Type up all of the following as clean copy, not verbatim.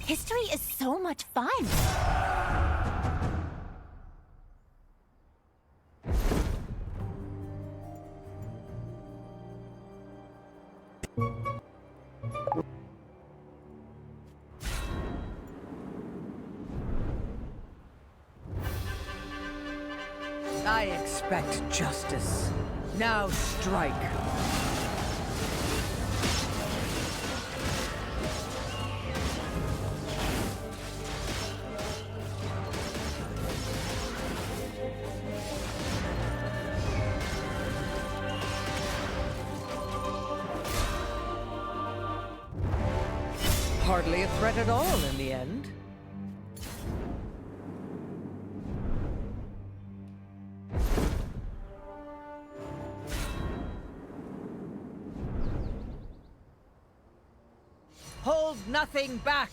History is so much fun. I expect justice. Now strike. Hardly a threat at all in the end. Hold nothing back!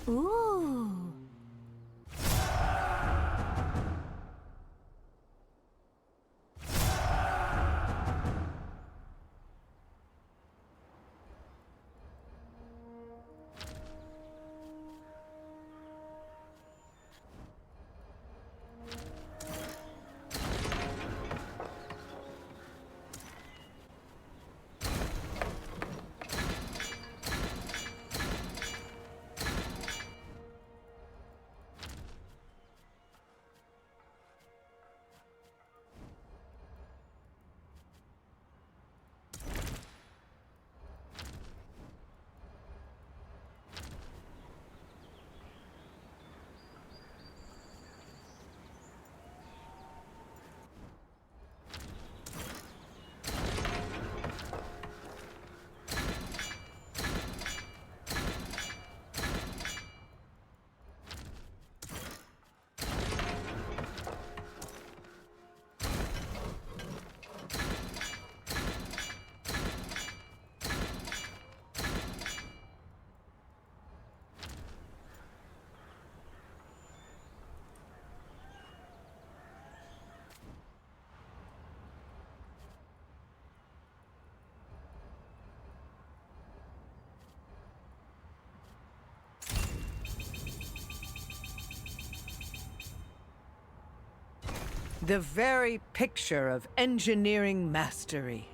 Ooh. The very picture of engineering mastery.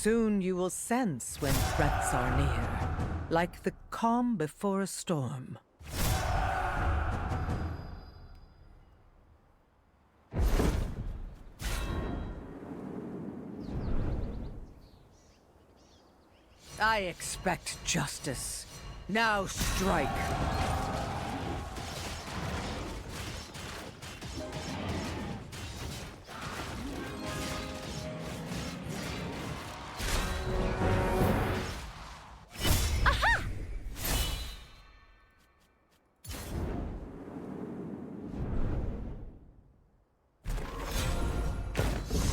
Soon you will sense when threats are near, like the calm before a storm. I expect justice. Now strike!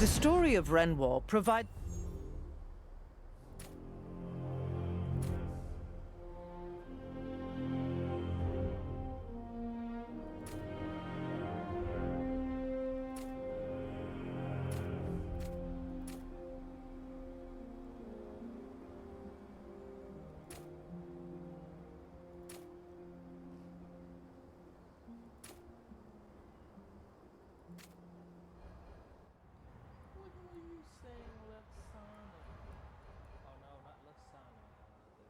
The story of Renwall provides... What were you saying, Lexana? Oh no, not Lexana. The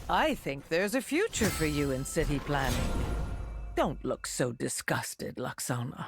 I think there's a future for you in city planning. Don't look so disgusted, Laxana.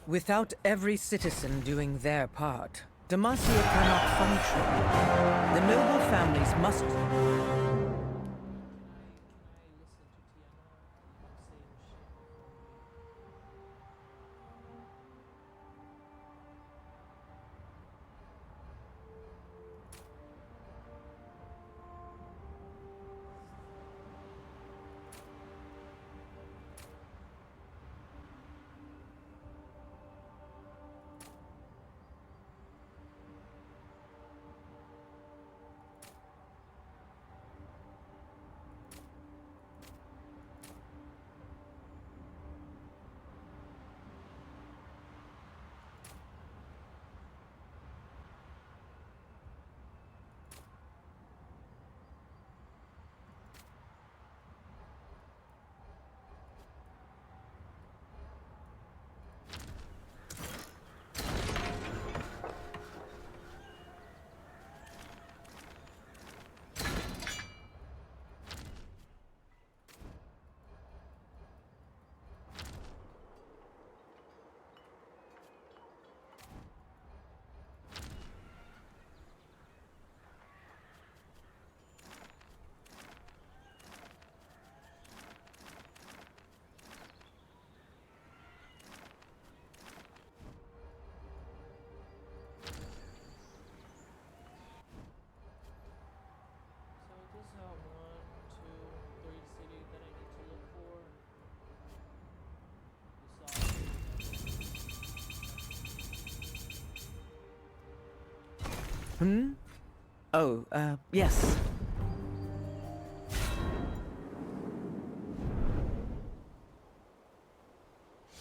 Without every citizen doing their part, Demacia cannot function. The noble families must... Can I listen to Tiana? I'm saying shit before we. Hmm? Oh, yes.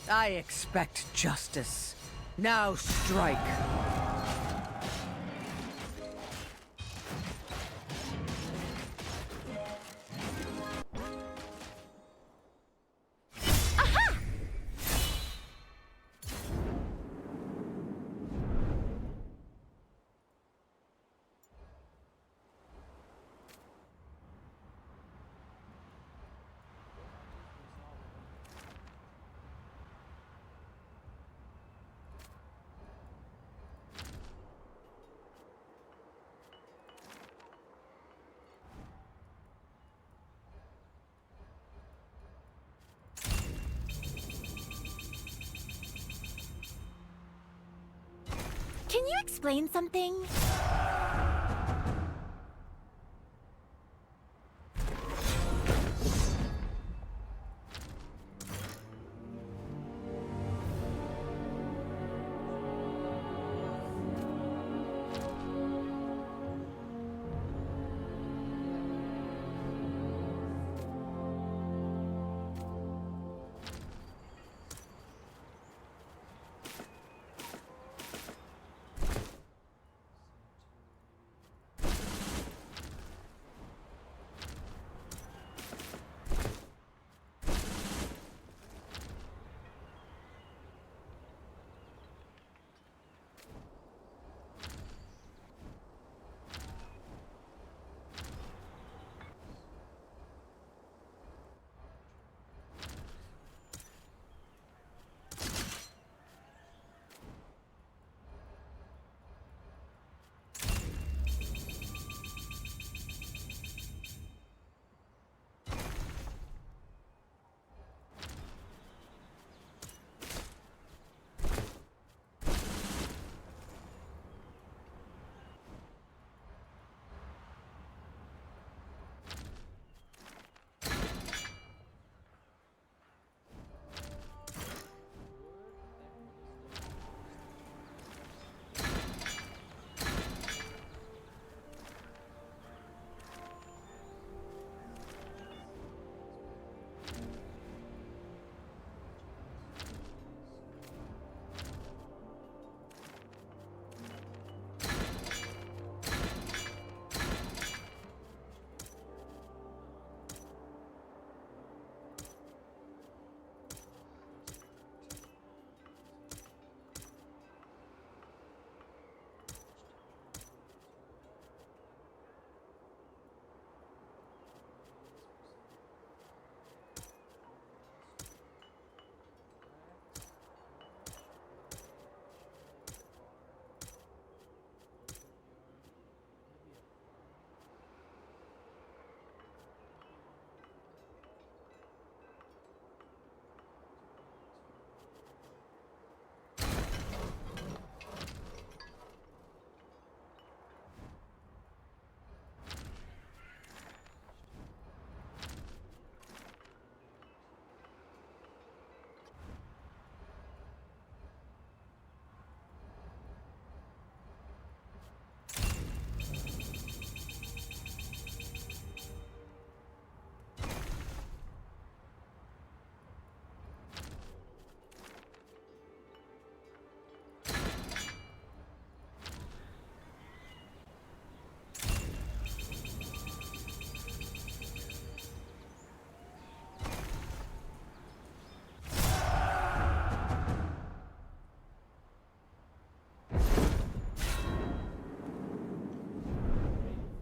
I expect justice. Now strike. Can you explain something?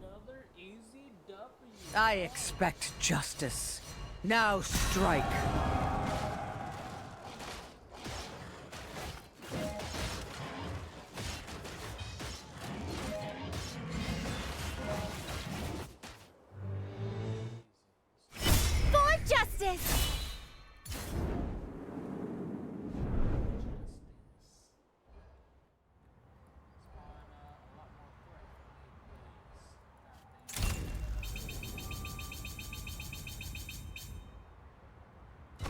Another easy W. I expect justice. Now strike. For justice! Spawn a lot more threat for me, please. God damn.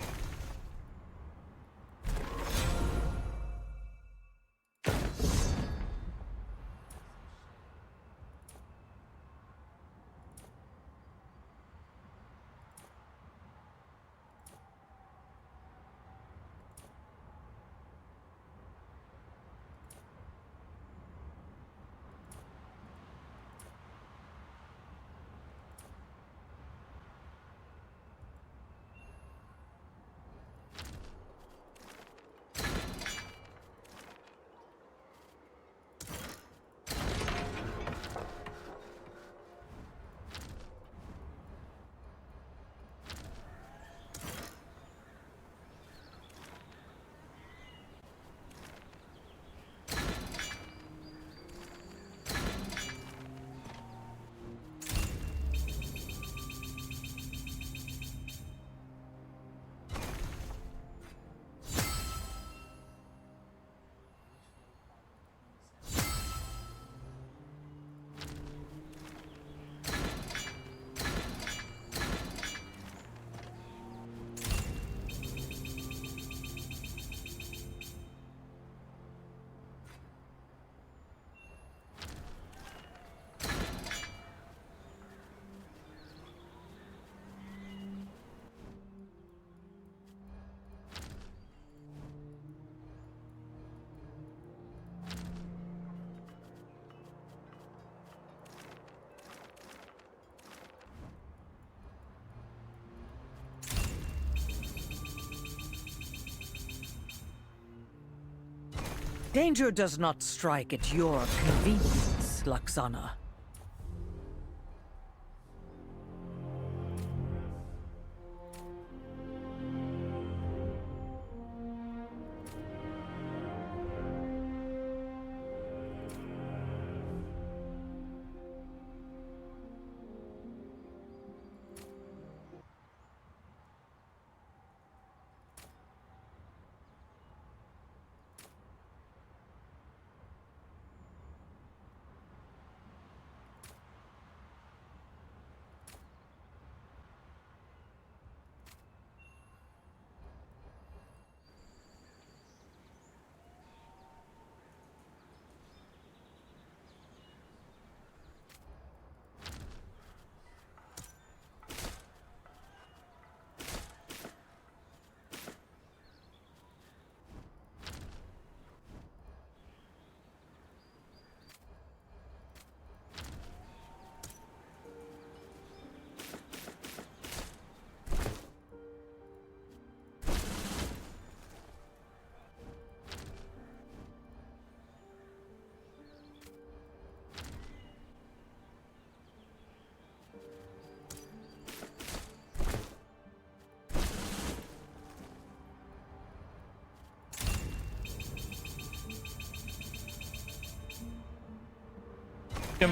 Danger does not strike at your convenience, Laksana.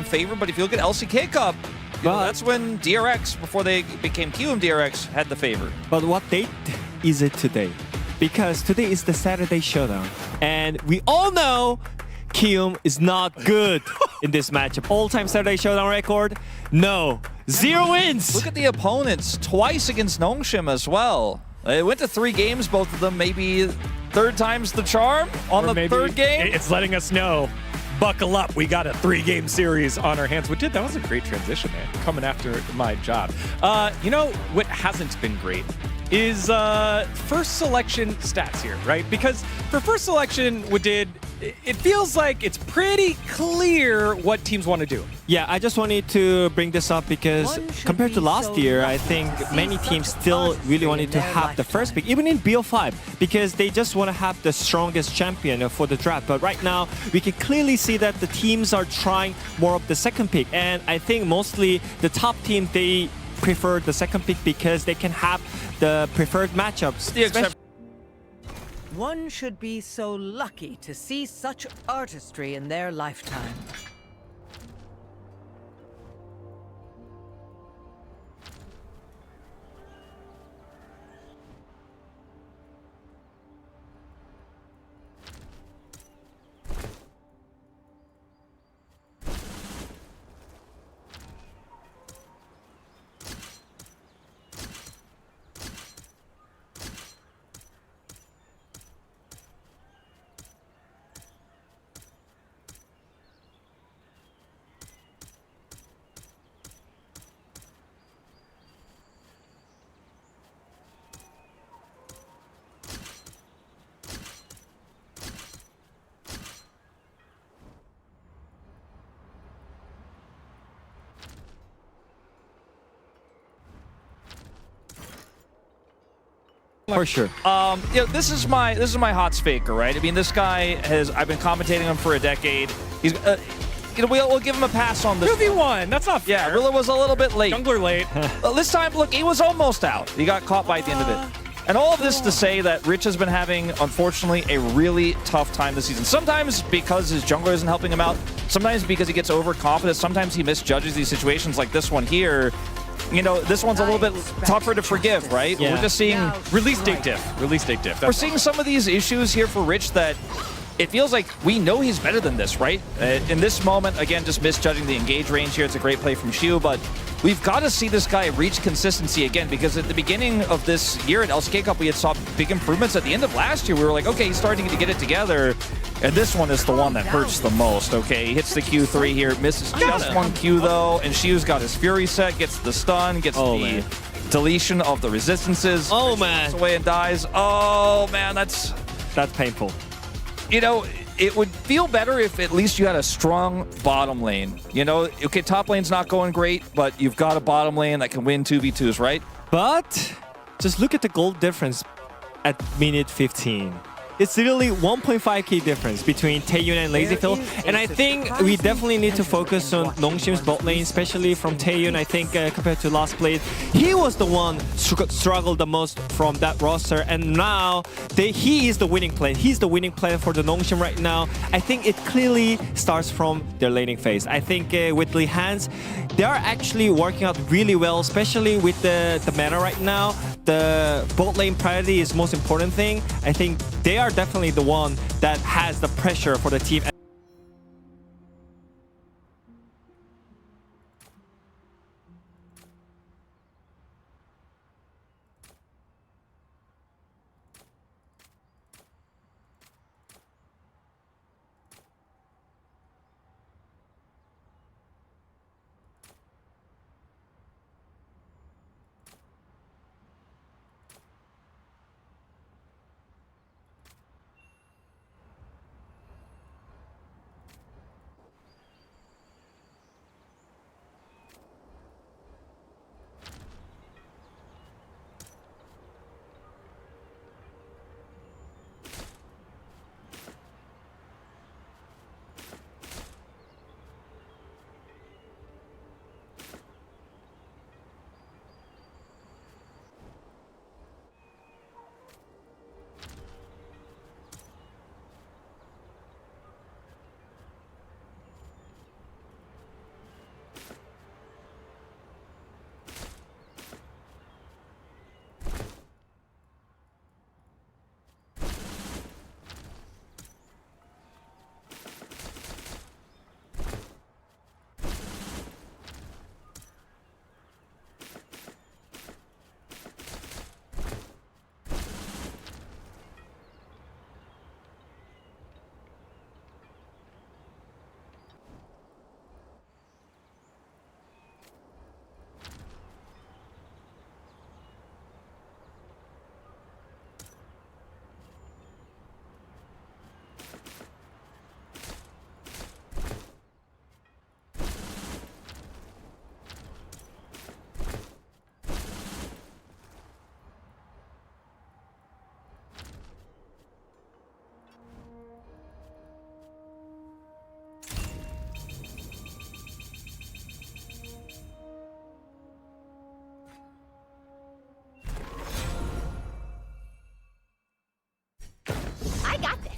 Favor, but if you look at LCK Cup, that's when DRX, before they became QM DRX, had the favor. But what date is it today? Because today is the Saturday Showdown, and we all know QM is not good in this matchup. All-time Saturday Showdown record, no, 0 wins. Look at the opponents, twice against Nongshim as well. It went to 3 games, both of them, maybe third time's the charm on the third game. It's letting us know, buckle up, we got a 3-game series on our hands. That was a great transition, man, coming after my job. You know what hasn't been great is first selection stats here, right? Because for first selection, it feels like it's pretty clear what teams want to do. Yeah, I just wanted to bring this up because compared to last year, I think many teams still really wanted to have the first pick, even in BO5, because they just want to have the strongest champion for the draft. But right now, we can clearly see that the teams are trying more of the second pick. And I think mostly the top team, they prefer the second pick because they can have the preferred matchups. One should be so lucky to see such artistry in their lifetime. For sure. This is my Hots faker, right? I mean, this guy I've been commentating him for a decade. He's, we'll give him a pass on this. 2v1, that's not fair. Yeah, Rilla was a little bit late. Jungler late. This time, look, he was almost out. He got caught by at the end of it. And all of this to say that Rich has been having, unfortunately, a really tough time this season. Sometimes because his jungler isn't helping him out. Sometimes because he gets overconfident. Sometimes he misjudges these situations like this one here. You know, this one's a little bit tougher to forgive, right? Yeah. We're just seeing... Release date diff. Release date diff. We're seeing some of these issues here for Rich that it feels like we know he's better than this, right? In this moment, again, just misjudging the engage range here. It's a great play from Shu, but we've got to see this guy reach consistency again, because at the beginning of this year at LCK Cup, we had saw big improvements. At the end of last year, we were like, okay, he's starting to get it together. And this one is the one that hurts the most, okay? He hits the Q3 here, misses just one Q though, and Shu's got his Fury set, gets the stun, gets the deletion of the resistances. Oh, man. Goes away and dies. Oh, man, that's painful. You know, it would feel better if at least you had a strong bottom lane. You know, okay, top lane's not going great, but you've got a bottom lane that can win 2v2s, right? But just look at the gold difference at minute 15. it's literally 1.5k difference between Taeyun and Lazyfield, and I think we definitely need to focus on Nongshim's bot lane, especially from Taeyun. I think compared to last play, he was the one struggled the most from that roster, and now he is the winning play. He's the winning player for the Nongshim right now. I think it clearly starts from their laning phase. I think with Lee Hans, they are actually working out really well, especially with the meta right now. The bot lane priority is most important thing. I think they are definitely the one that has the pressure for the team. I got this.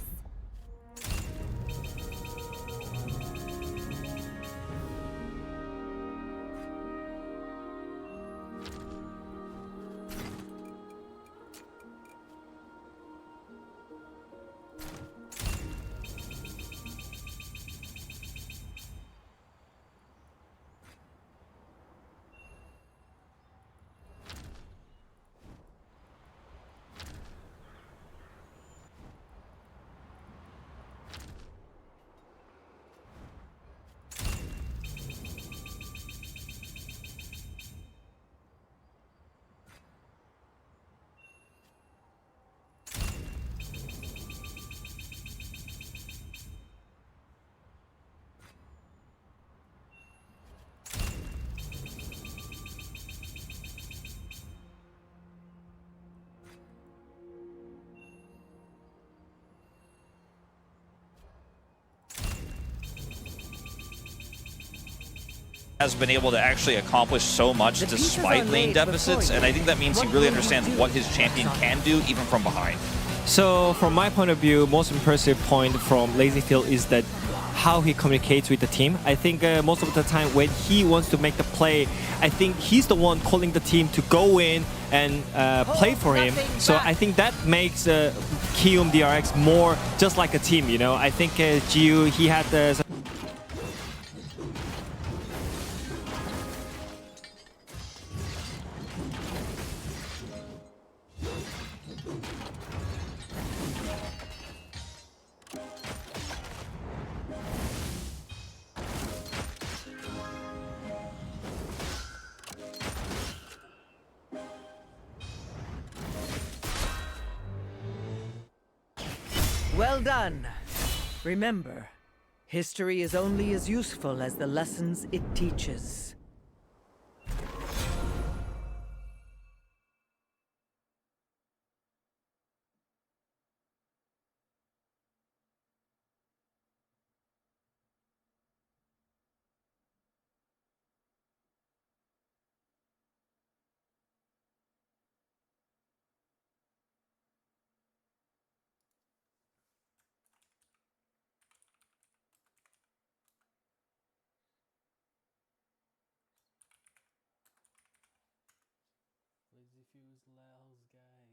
Has been able to actually accomplish so much despite lane deficits, and I think that means he really understands what his champion can do even from behind. So from my point of view, most impressive point from Lazyfield is that how he communicates with the team. I think most of the time when he wants to make the play, I think he's the one calling the team to go in and play for him. So I think that makes Kium DRX more just like a team, you know. I think Jiu, he had the Well done. Remember, history is only as useful as the lessons it teaches. confused lels, guys.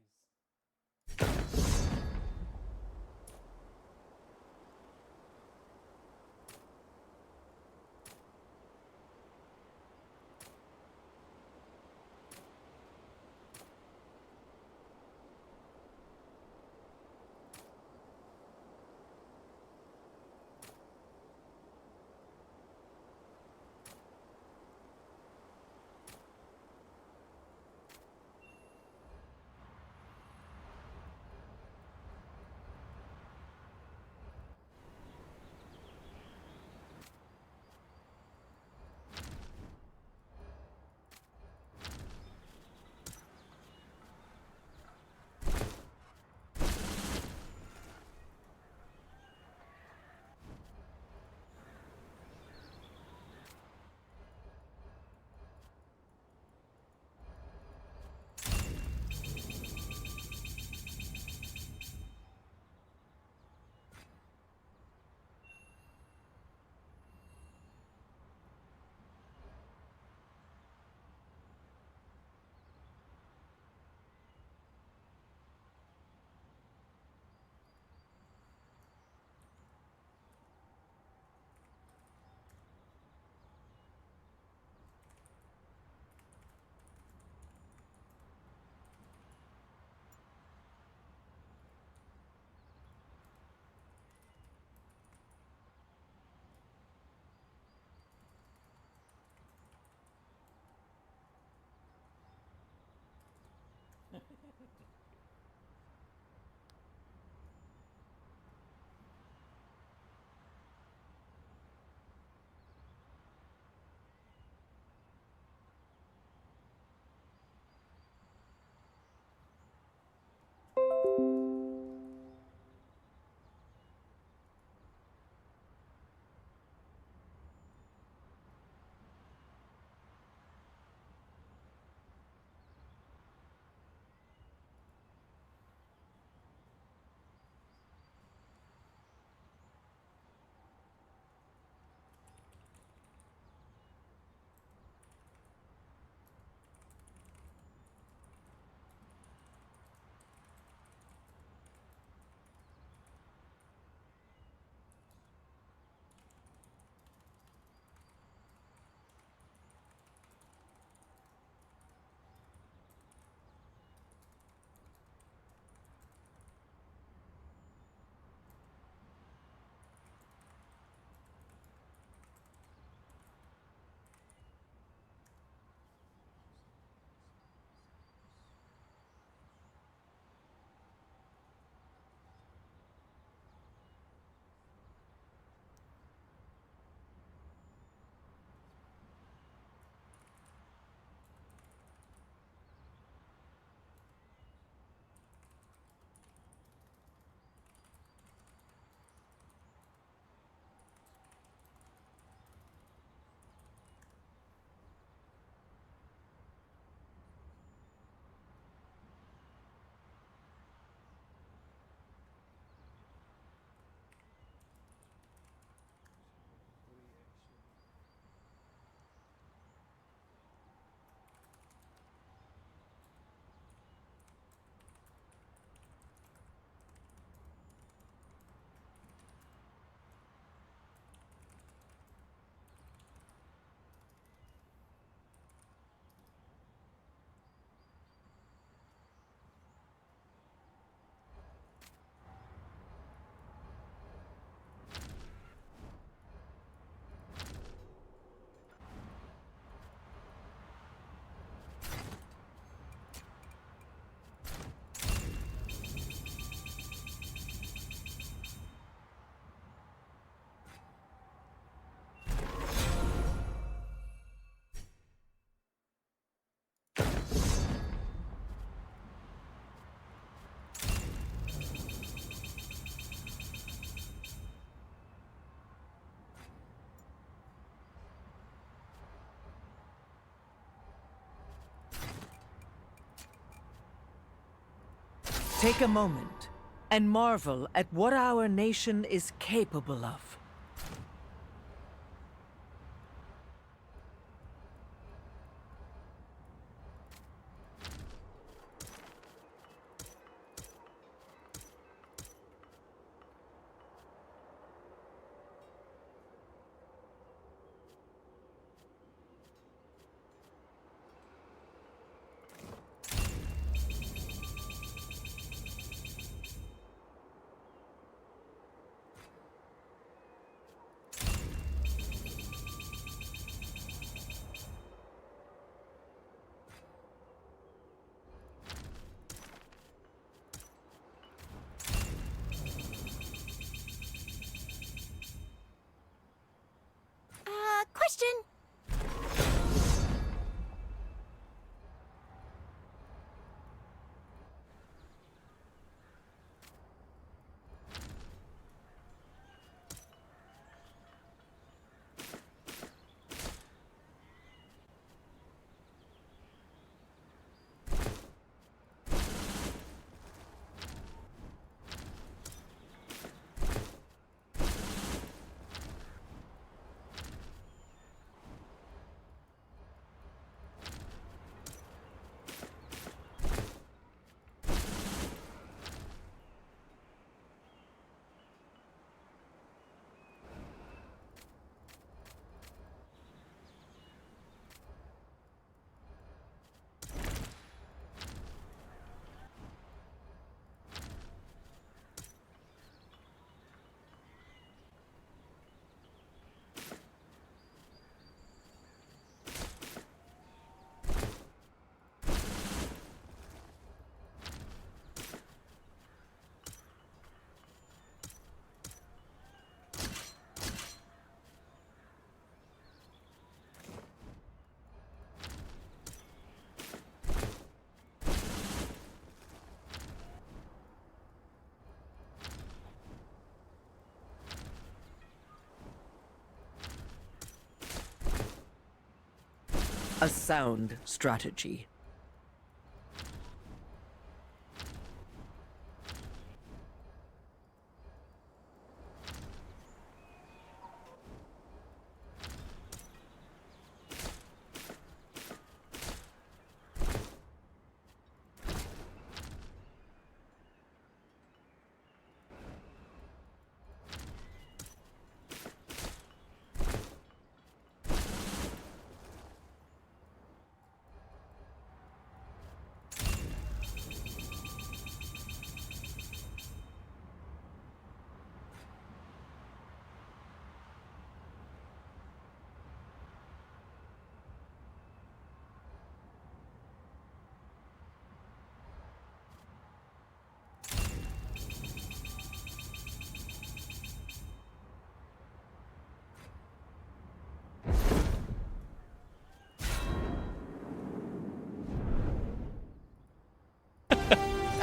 Take a moment and marvel at what our nation is capable of. A sound strategy.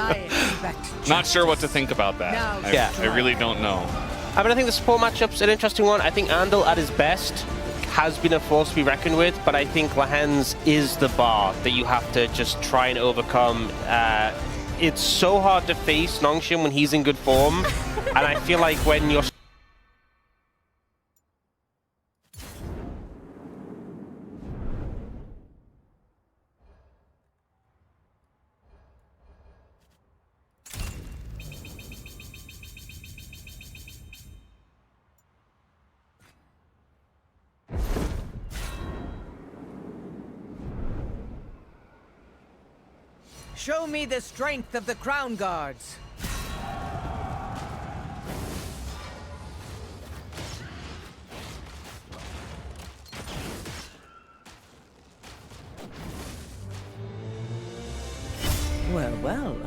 I expect Not sure what to think about that. Now I really don't know. I mean, I think the support matchup's an interesting one. I think Andal at his best has been a force to be reckoned with, but I think Lahens is the bar that you have to just try and overcome. It's so hard to face Nongshim when he's in good form, and I feel like when you're Show me the strength of the Crown Guards. Well, well.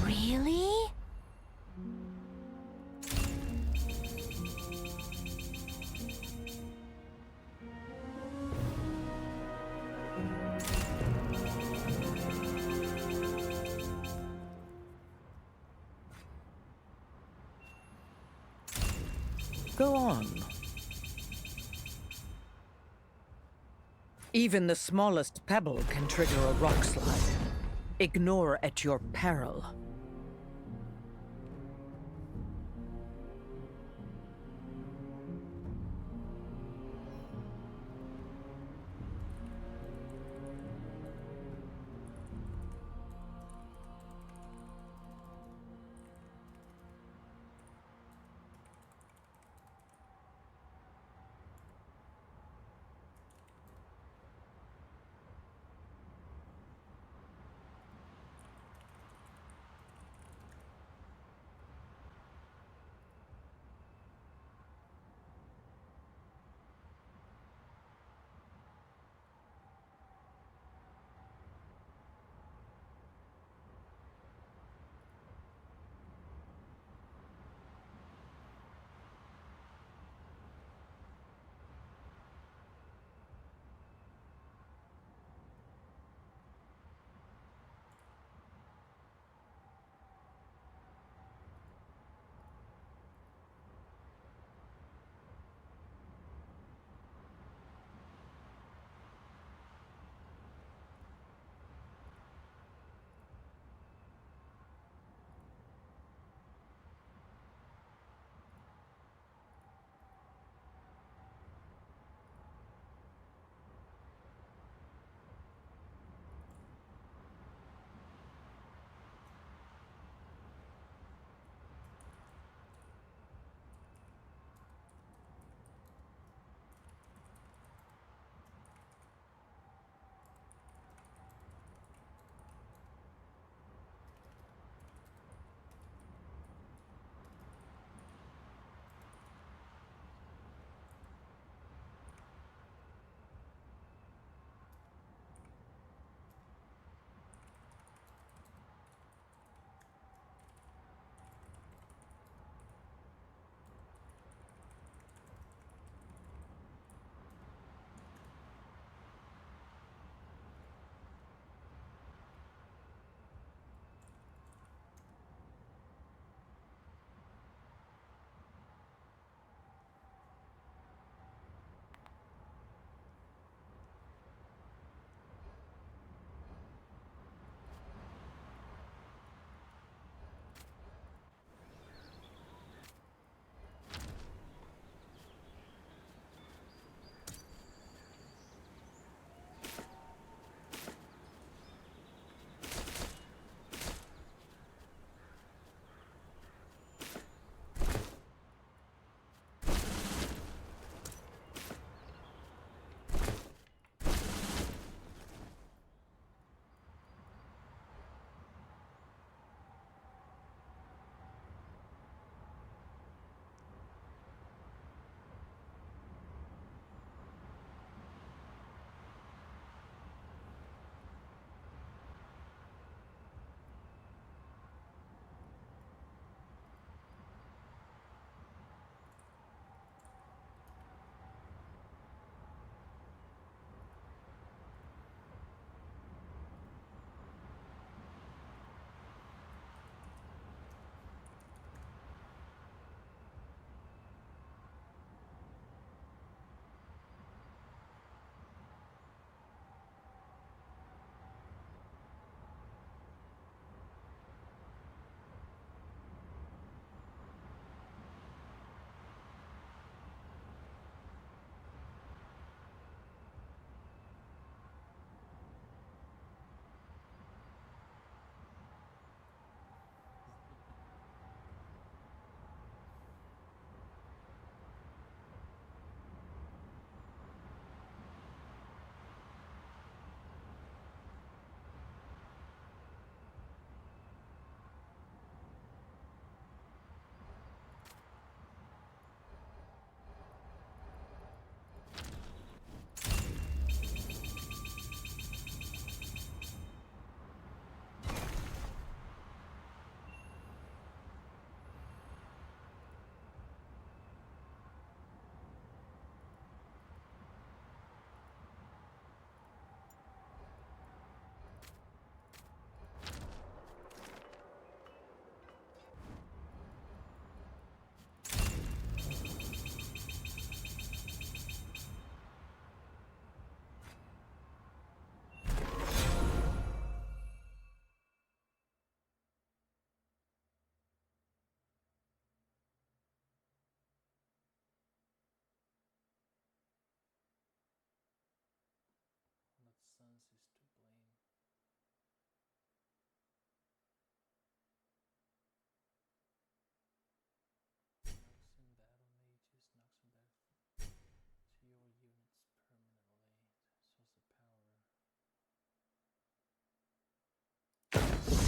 Really? Go on. Even the smallest pebble can trigger a rock slide. Ignore at your peril.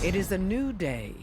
It is a new day.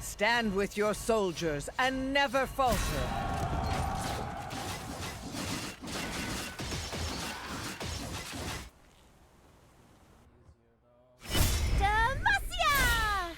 Stand with your soldiers and never falter. Demacia!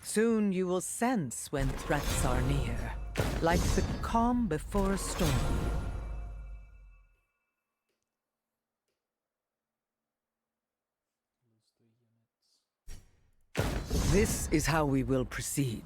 Soon you will sense when threats are near, like the calm before a storm. This is how we will proceed.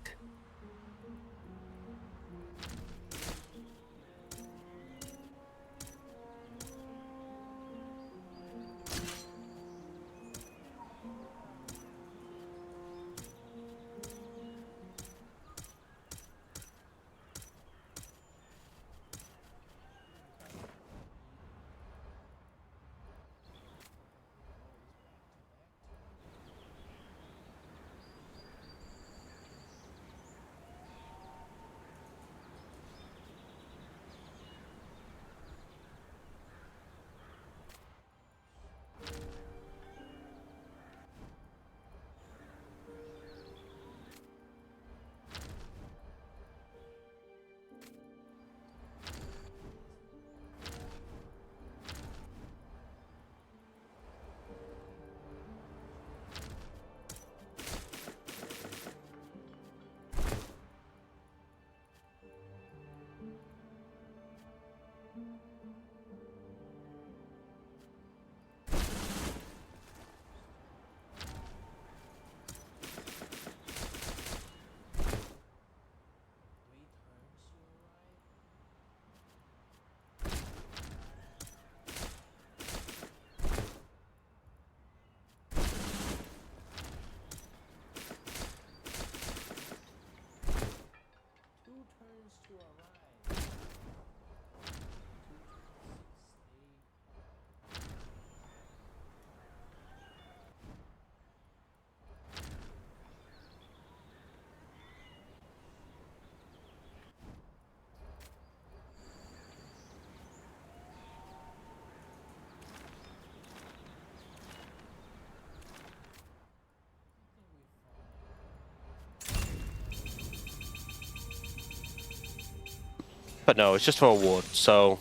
But no, it's just for a ward. So,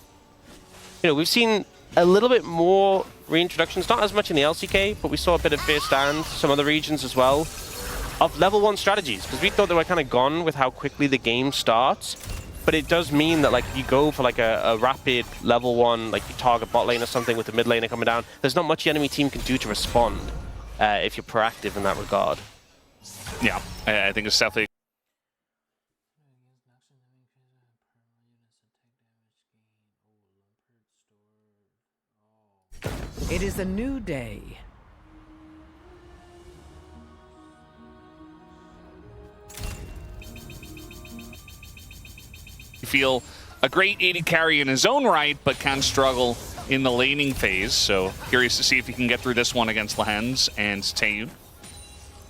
you know, we've seen a little bit more reintroductions, not as much in the LCK, but we saw a bit of Fierce Stand, some other regions as well, of level 1 strategies, because we thought they were kind of gone with how quickly the game starts. but it does mean that like if you go for like a rapid level 1, like you target bot lane or something with the mid laner coming down, there's not much the enemy team can do to respond if you're proactive in that regard. Yeah, I think it's definitely. It is a new day. Feel a great AD carry in his own right, but can struggle in the laning phase. So curious to see if he can get through this one against Lehens and Taeyun.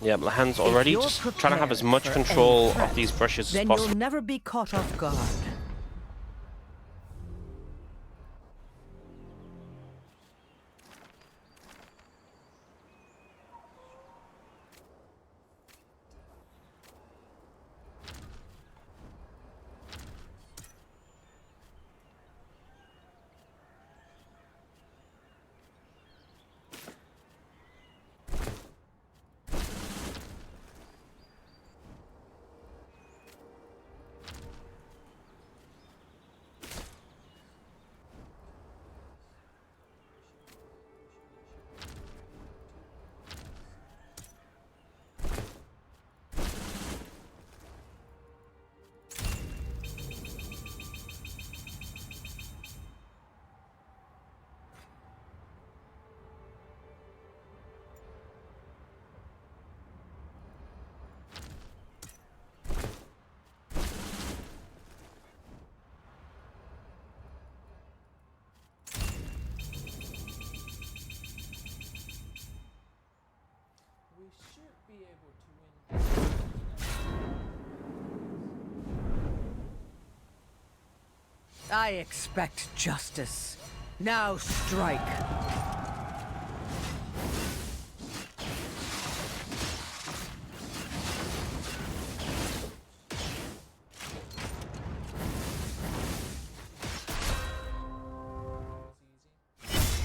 Yeah, Lahan's already just trying to have as much control of these brushes as Then possible. you'll never be caught off guard. We should be able to win. I expect justice. Now strike.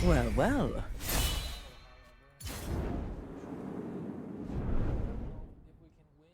Well, well. If we can win.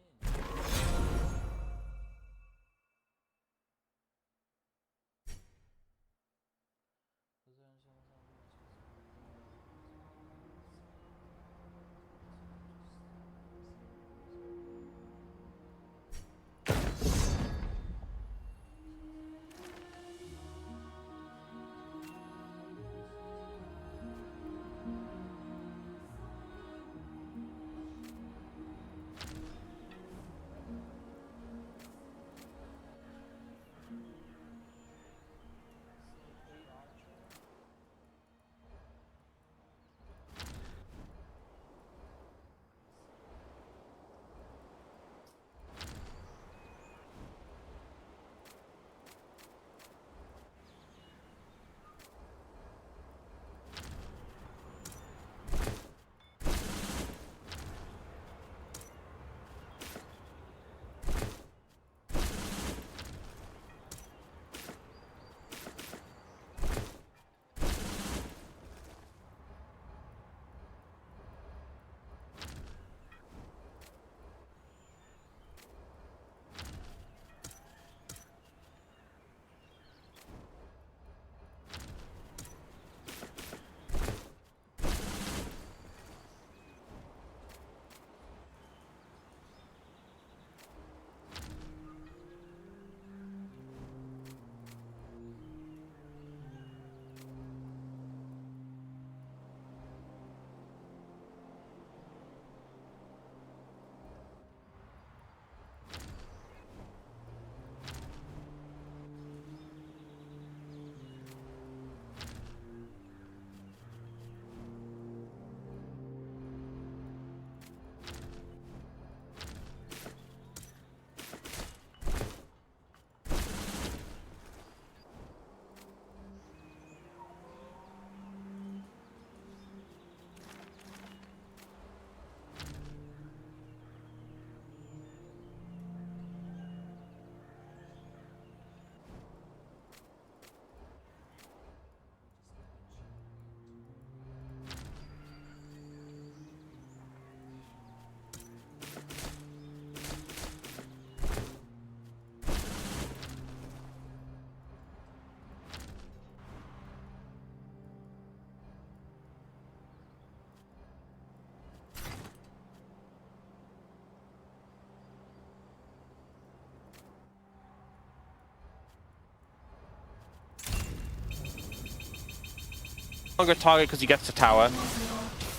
Stronger target because he gets the tower.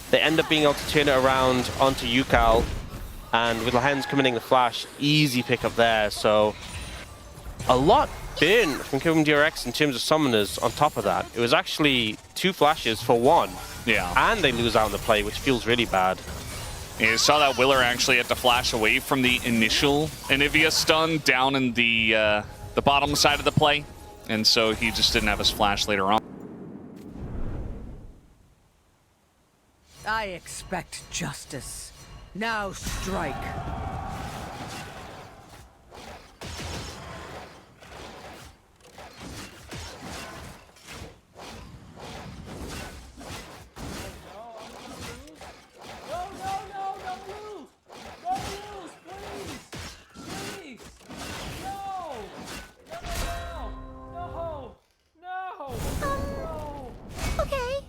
They end up being able to turn it around onto Yukal. And with Lahens coming in the flash, easy pickup there. So a lot burn from KMDRX in terms of summoners on top of that. It was actually 2 flashes for 1. Yeah. And they lose out on the play, which feels really bad. You saw that Willer actually had to flash away from the initial Anivia stun down in the bottom side of the play. And so he just didn't have his flash later on. I expect justice. Now strike. Okay.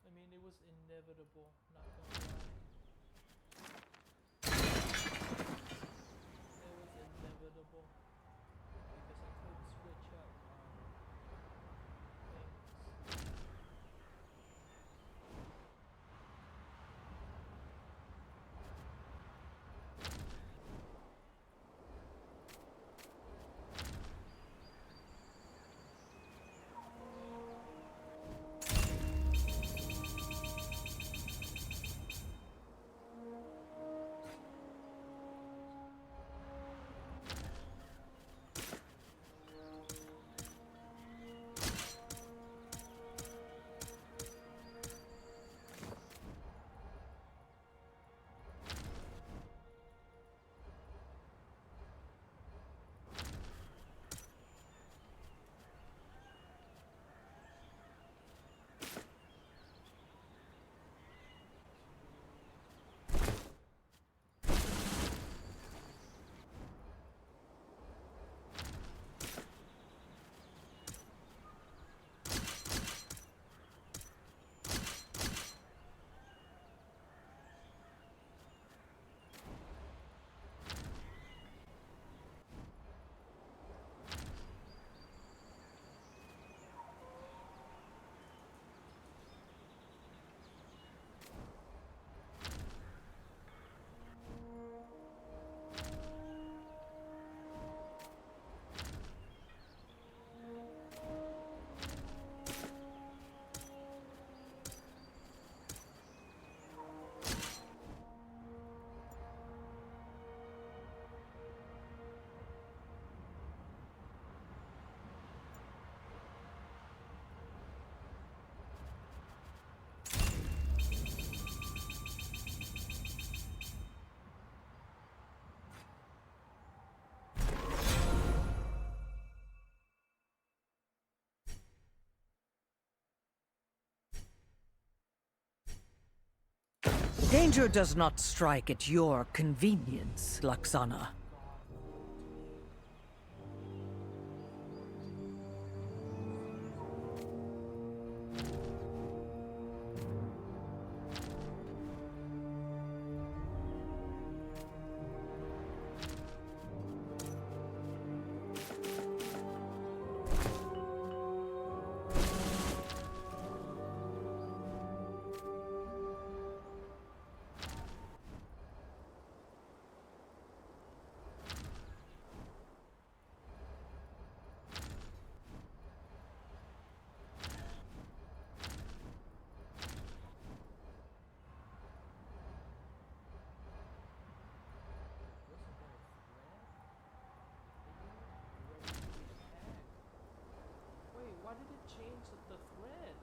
I mean, it was inevitable, not gonna lie. It was inevitable. Because I could switch up things. Danger does not strike at your convenience, Laksana. Wait, why did it change the thread?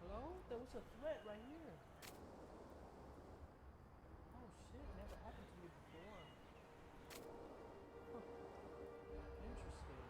Hello? There was a thread right here. Oh shit, never happened to me before. Huh. Interesting.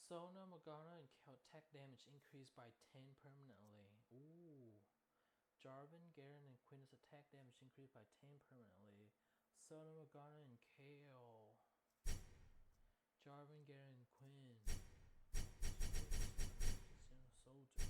Sona, Morgana, and attack damage increased by 10 permanently. Ooh. Jarvan, Garen, and Quinn's attack damage increased by 10 permanently. Sona, Morgana, and KO. Jarvan, Garen, and Quinn. Soldier.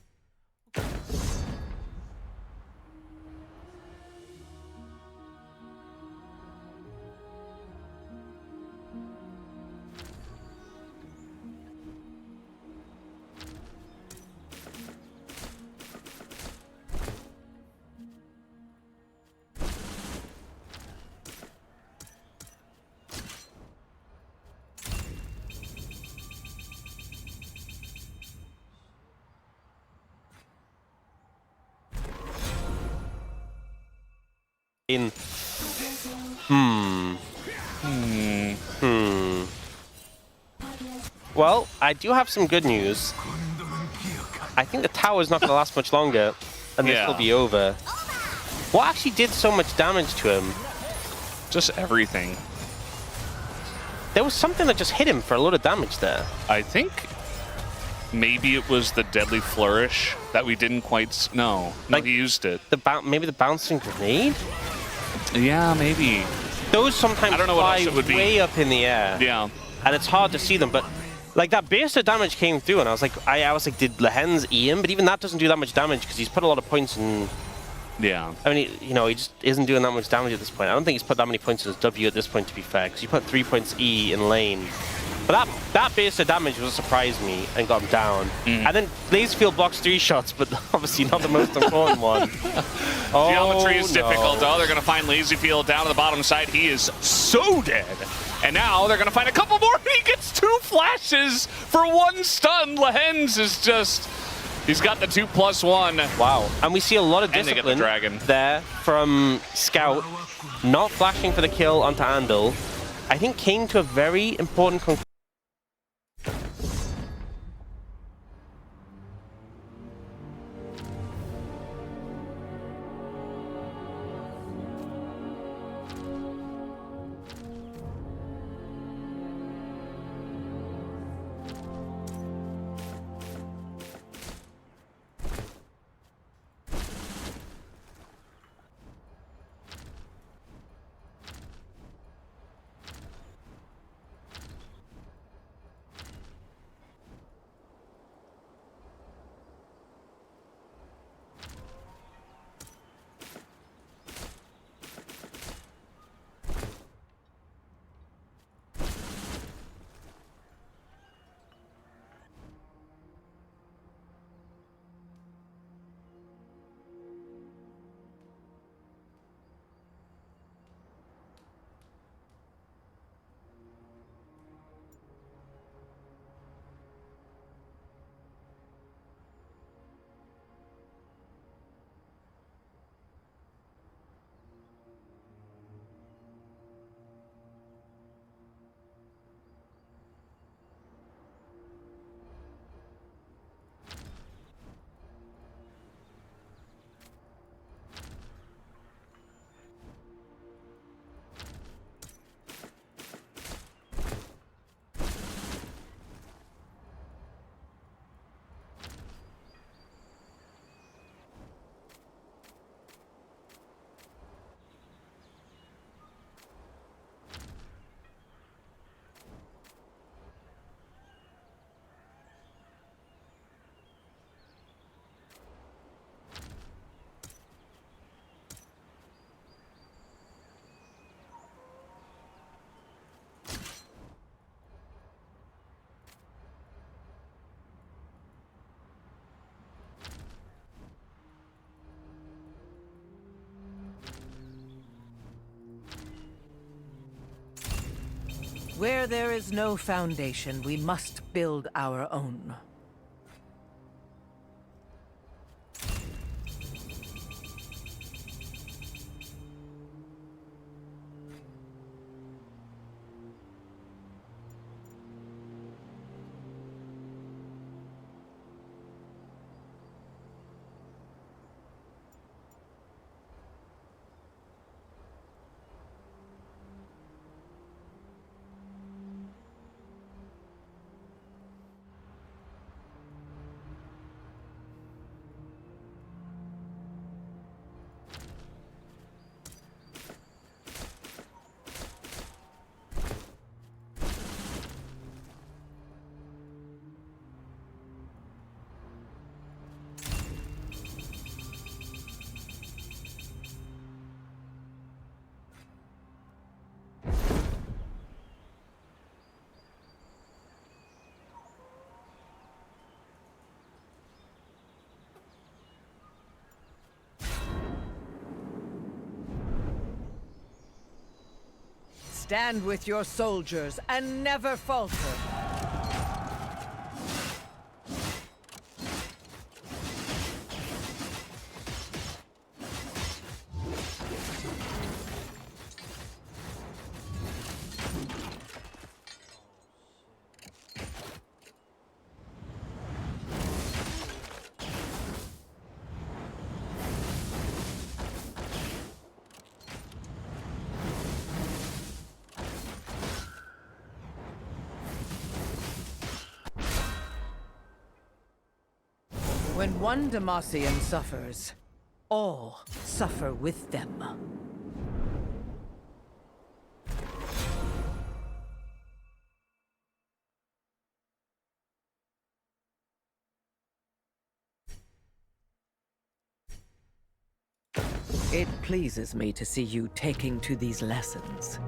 Well, I do have some good news. I think the tower's not going to last much longer, and this will be over. What actually did so much damage to him? Just everything. There was something that just hit him for a lot of damage there. I think maybe it was the Deadly Flourish that we didn't quite... No, Like, he used it. Maybe the bouncing grenade? Yeah, maybe. Those sometimes I don't know what fly else it would be. way up in the air. Yeah. And it's hard to see them, but like that burst of damage came through, and I was like, did Lehen's E him? But even that doesn't do that much damage because he's put a lot of points in. Yeah. I mean, he just isn't doing that much damage at this point. I don't think he's put that many points in his W at this point, to be fair, because you put 3 points E in lane. But that burst of damage was a surprise me and got him down. And then Laserfield blocks 3 shots, but obviously not the most important one. Geometry is difficult. Oh, they're going to find Lazyfield down to the bottom side. He is so dead. And now they're going to find a couple more. He gets 2 flashes for 1 stun. Lehens is just... He's got the 2+1. Wow. And we see a lot of And they get discipline the dragon. there from Scout, not flashing for the kill onto Andal. I think came to a very important conclusion. Where there is no foundation, we must build our own. Stand with your soldiers and never falter. When one Demacian suffers, all suffer with them. It pleases me to see you taking to these lessons.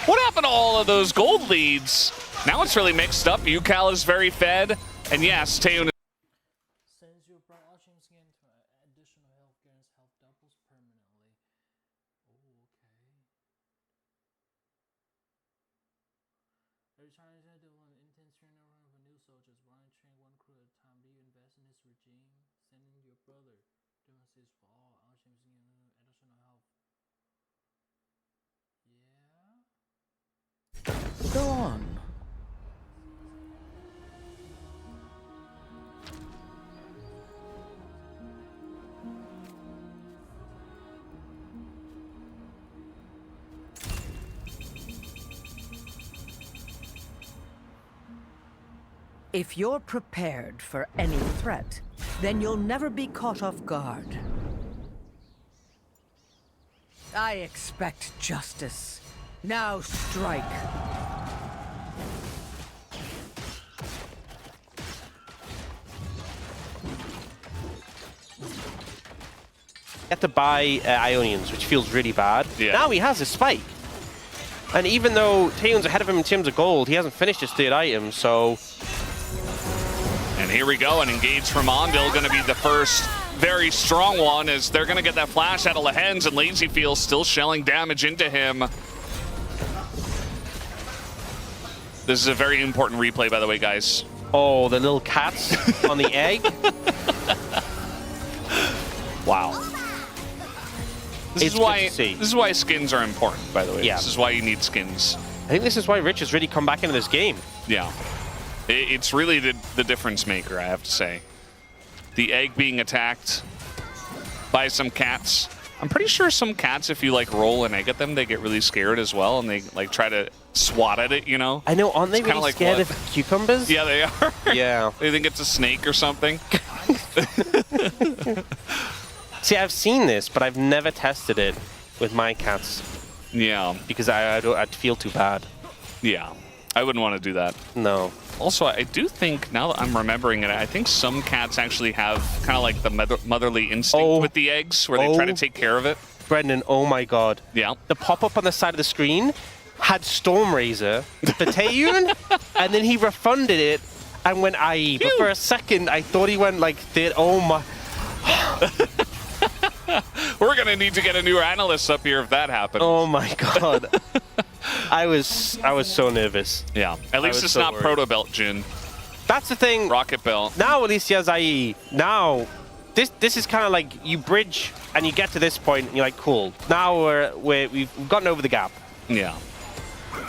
What happened to all of those gold leads? Now it's really mixed up. UCal is very fed. And yes, Taeun. Since you brought all teams again to additional health gains health doubles permanently. Oh, okay. Every time you develop an intense training around of new soldiers, running train one crew at a time. Do you invest in this regime? Sending your brother. Demacia for all teams again additional health. Yeah. Go on. If you're prepared for any threat, then you'll never be caught off guard. I expect justice. Now strike. He had to buy Ionians, which feels really bad. Yeah. Now he has a spike. And even though Taeun's ahead of him in terms of gold, he hasn't finished his third item, so... And here we go, an engage from Ondil, going to be the first very strong one, as they're going to get that flash out of Lehens, and Lazyfield still shelling damage into him. This is a very important replay, by the way, guys. Oh, the little cats on the egg. Wow. This is why skins are important, by the way. Yeah. This is why you need skins. I think this is why Rich has really come back into this game. Yeah. It's really the difference maker, I have to say. The egg being attacked by some cats. I'm pretty sure some cats, if you like roll an egg at them, they get really scared as well, and they like try to swat at it, you know? I know, aren't they It's kinda really like scared what? of cucumbers? Yeah, they are. Yeah. They think it's a snake or something. See, I've seen this, but I've never tested it with my cats Yeah. because I'd feel too bad. Yeah. I wouldn't want to do that. No. Also, I do think, now that I'm remembering it, I think some cats actually have kind of like the motherly instinct with the eggs, where they try to take care of it. Brendan, oh my god. Yeah. The pop-up on the side of the screen had Stormrazor for Taeyun, and then he refunded it and went IE. But for a second, I thought he went like, oh my... We're going to need to get a new analyst up here if that happens. Oh my god. I was so nervous. Yeah. At least it's so not worried. Proto Belt, Jin. That's the thing. Rocket Belt. Now at least he has IE. Now, this is kind of like you bridge and you get to this point and you're like, cool. Now we've gotten over the gap. Yeah.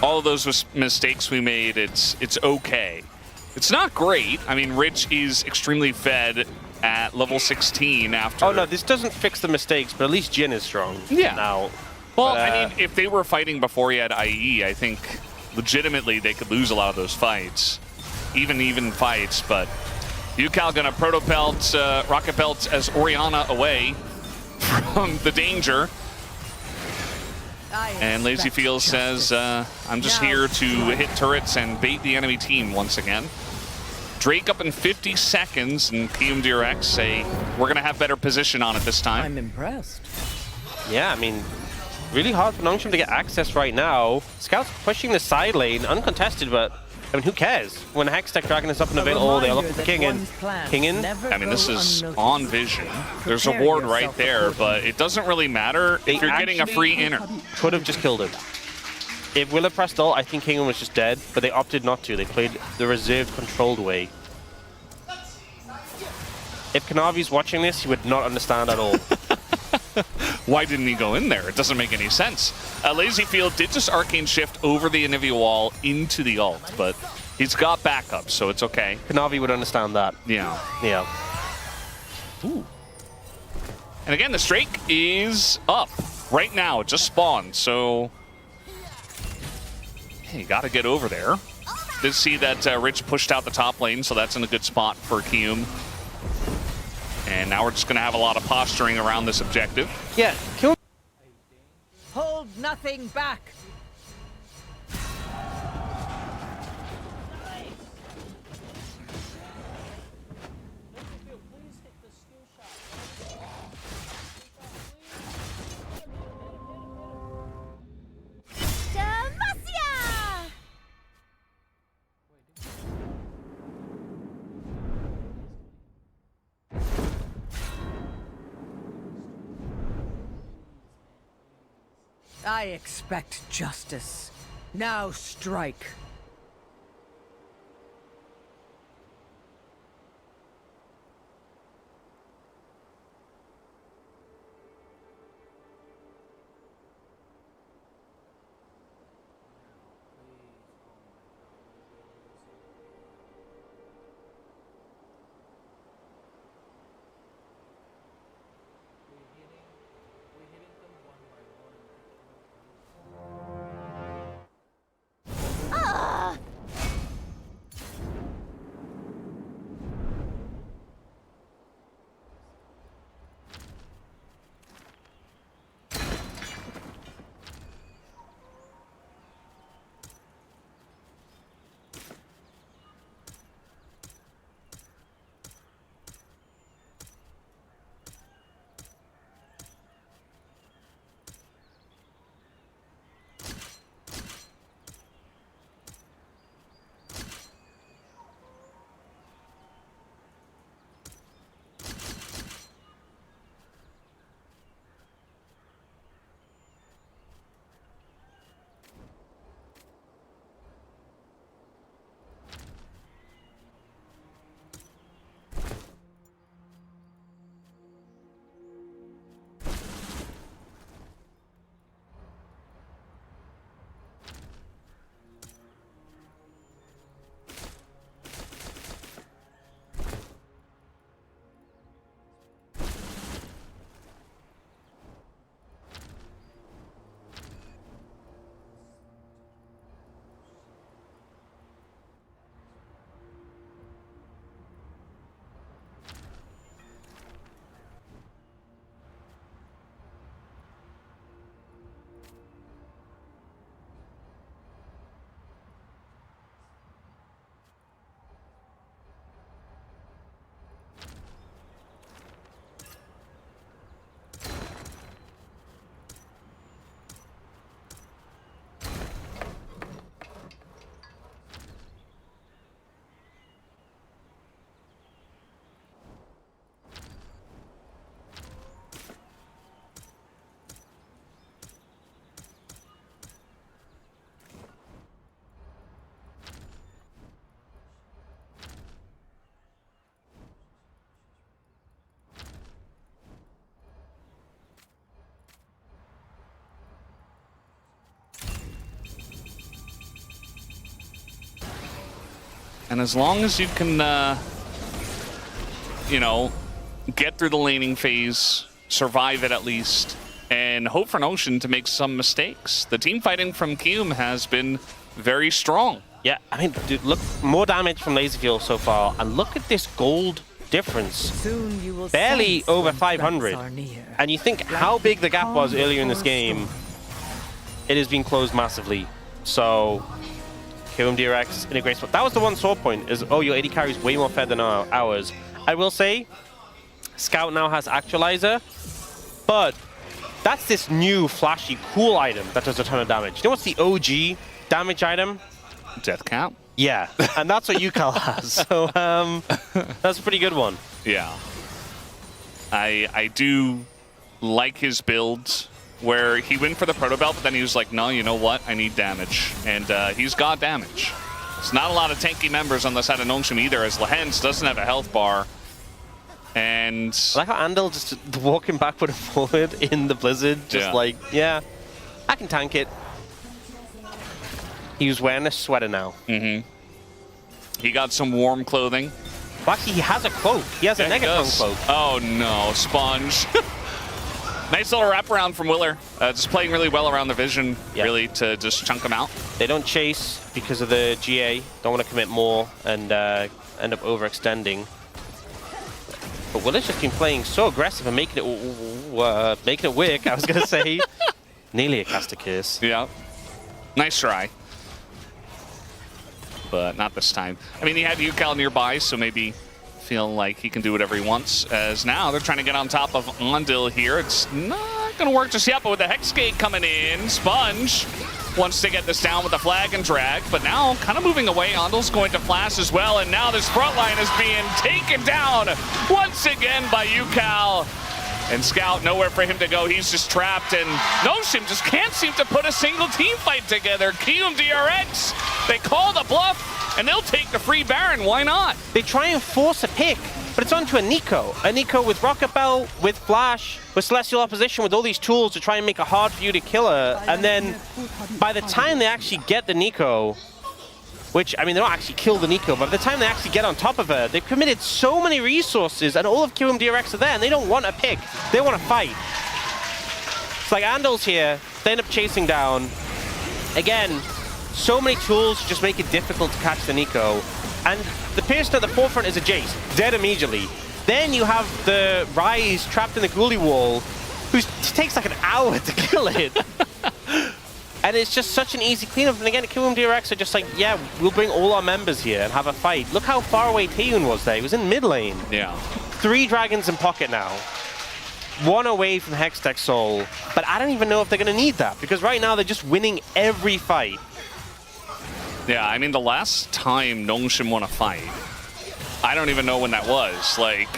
All of those mistakes we made, it's okay. It's not great. I mean, Rich is extremely fed at level 16 after... Oh no, this doesn't fix the mistakes, but at least Jin is strong. Yeah. Now. Well, I mean, if they were fighting before he had IE, I think legitimately they could lose a lot of those fights. Even fights, but UCal gonna Proto Belt, Rocket Belt as Oriana away from the danger. And Lazy Field says, I'm just here to hit turrets and bait the enemy team once again. Drake up in 50 seconds, and Kium DRX say, we're going to have better position on it this time. I'm impressed. Yeah, I mean, really hard for Nongshim to get access right now. Scouts pushing the side lane, uncontested, but I mean, who cares? When Hextech Dragon is up and available, they're looking for King in. King in? I mean, this is on Vision. There's a ward right there, but it doesn't really matter if you're getting a free inner. Could have just killed him. If Willa pressed ult, I think Kingham was just dead, but they opted not to. They played the reserved, controlled way. If Kanavi's watching this, he would not understand at all. Why didn't he go in there? It doesn't make any sense. Lazy Field did just Arcane Shift over the Anivia wall into the ult, but he's got backup, so it's okay. Kanavi would understand that. Yeah. Yeah. Ooh. And again, the Drake is up right now. It just spawned, so... Hey, you got to get over there. Did see that Rich pushed out the top lane, so that's in a good spot for Kium. And now we're just going to have a lot of posturing around this objective. Yeah, kill. Hold nothing back. Demacia! I expect justice. Now strike. And as long as you can, you know, get through the laning phase, survive it at least, and hope for Notion to make some mistakes. The team fighting from Kium has been very strong. Yeah, I mean, dude, look, more damage from Laserfield so far, and look at this gold difference. Soon you will Barely sense over when 500. threats are near. And you think how big the gap was earlier in this game, it has been closed massively. So, Kium DRX in a great spot. That was the one sore point, is, oh, your AD carry is way more fed than ours. I will say, Scout now has Actualizer, but that's this new flashy cool item that does a ton of damage. You know what's the OG damage item? Death Cap? Yeah, and that's what Yukal has. So that's a pretty good one. Yeah. I do like his build where he went for the Proto Belt, but then he was like, no, you know what? I need damage. And he's got damage. It's not a lot of tanky members on the side of Nongshim either, as Lehens doesn't have a health bar. And I like how Andal just walking backward and forward in the Blizzard, just like, yeah, I can tank it. He was wearing a sweater now. Mm-hmm. He got some warm clothing. Well, actually, he has a cloak. He has a Negatron cloak. Oh no, Sponge. Nice little wraparound from Willer. Just playing really well around the vision, really, to just chunk him out. They don't chase because of the GA. Don't want to commit more and end up overextending. But Willer's just been playing so aggressive and making it work, I was going to say. Nearly a caster curse. Yeah. Nice try. But not this time. I mean, he had Yukal nearby, so maybe feel like he can do whatever he wants. As now they're trying to get on top of Ondil here. It's not going to work just yet, but with the Hexgate coming in, Sponge wants to get this down with the flag and drag, but now kind of moving away. Ondil's going to flash as well, and now this front line is being taken down once again by Yukal. And Scout, nowhere for him to go. He's just trapped, and Noshim just can't seem to put a single team fight together. Kium DRX, they call the bluff, and they'll take the free Baron. Why not? They try and force a pick, but it's onto a Nico. A Nico with Rocket Bell, with Flash, with Celestial Opposition, with all these tools to try and make it hard for you to kill her. And then by the time they actually get the Nico, which, I mean, they don't actually kill the Nico, but by the time they actually get on top of her, they've committed so many resources, and all of Kium DRX are there, and they don't want a pick. They want to fight. It's like Andal's here. They end up chasing down. Again, so many tools to just make it difficult to catch the Nico. And the person at the forefront is a Jace, dead immediately. Then you have the Ryze trapped in the Ghoulie wall, who takes like an hour to kill it. And it's just such an easy cleanup. And again, Kium DRX are just like, yeah, we'll bring all our members here and have a fight. Look how far away Taeyun was there. He was in mid lane. Yeah. 3 dragons in pocket now. 1 away from Hextech Soul. But I don't even know if they're going to need that, because right now they're just winning every fight. Yeah, I mean, the last time Nongshim won a fight, I don't even know when that was. Like,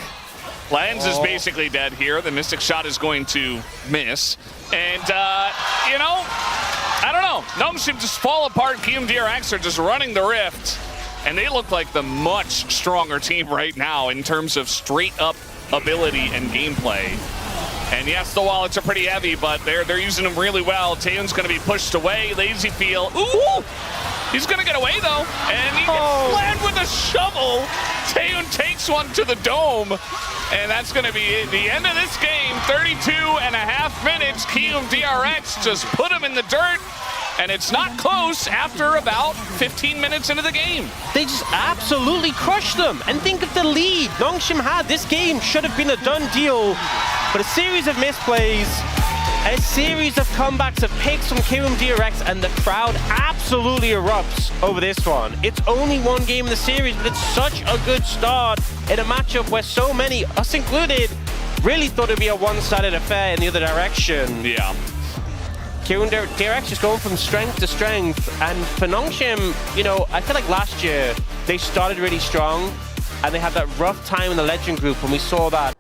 Lens is basically dead here. The Mystic Shot is going to miss. And, you know, I don't know. Nongshim just fall apart. Kium DRX are just running the rift. And they look like the much stronger team right now in terms of straight-up ability and gameplay. And yes, the wallets are pretty heavy, but they're using them really well. Taeyun's going to be pushed away. Lazy Feel. Ooh! He's going to get away, though. And he gets slammed with a shovel. Taeyun takes one to the dome. And that's going to be it. The end of this game. 32.5 minutes. Kium DRX just put him in the dirt. And it's not close after about 15 minutes into the game. They just absolutely crushed them. And think of the lead Nongshim had. This game should have been a done deal. But a series of misplays, a series of comebacks of picks from Kium DRX, and the crowd absolutely erupts over this one. It's only one game in the series, but it's such a good start in a matchup where so many, us included, really thought it'd be a one-sided affair in the other direction. Yeah. Kium DRX just going from strength to strength, and for Nongshim, you know, I feel like last year they started really strong, and they had that rough time in the Legend group when we saw that.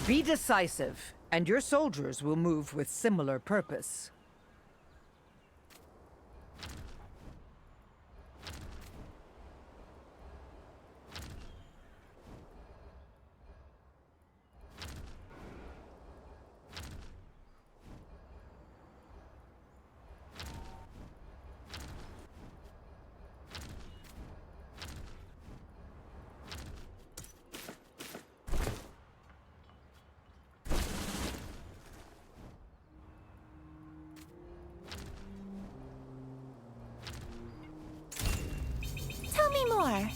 Be decisive, and your soldiers will move with similar purpose. Tell me more.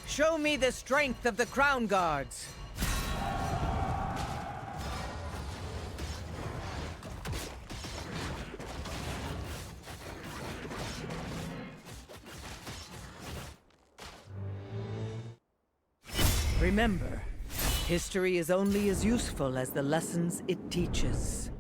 Show me the strength of the Crown Guards. Remember, history is only as useful as the lessons it teaches.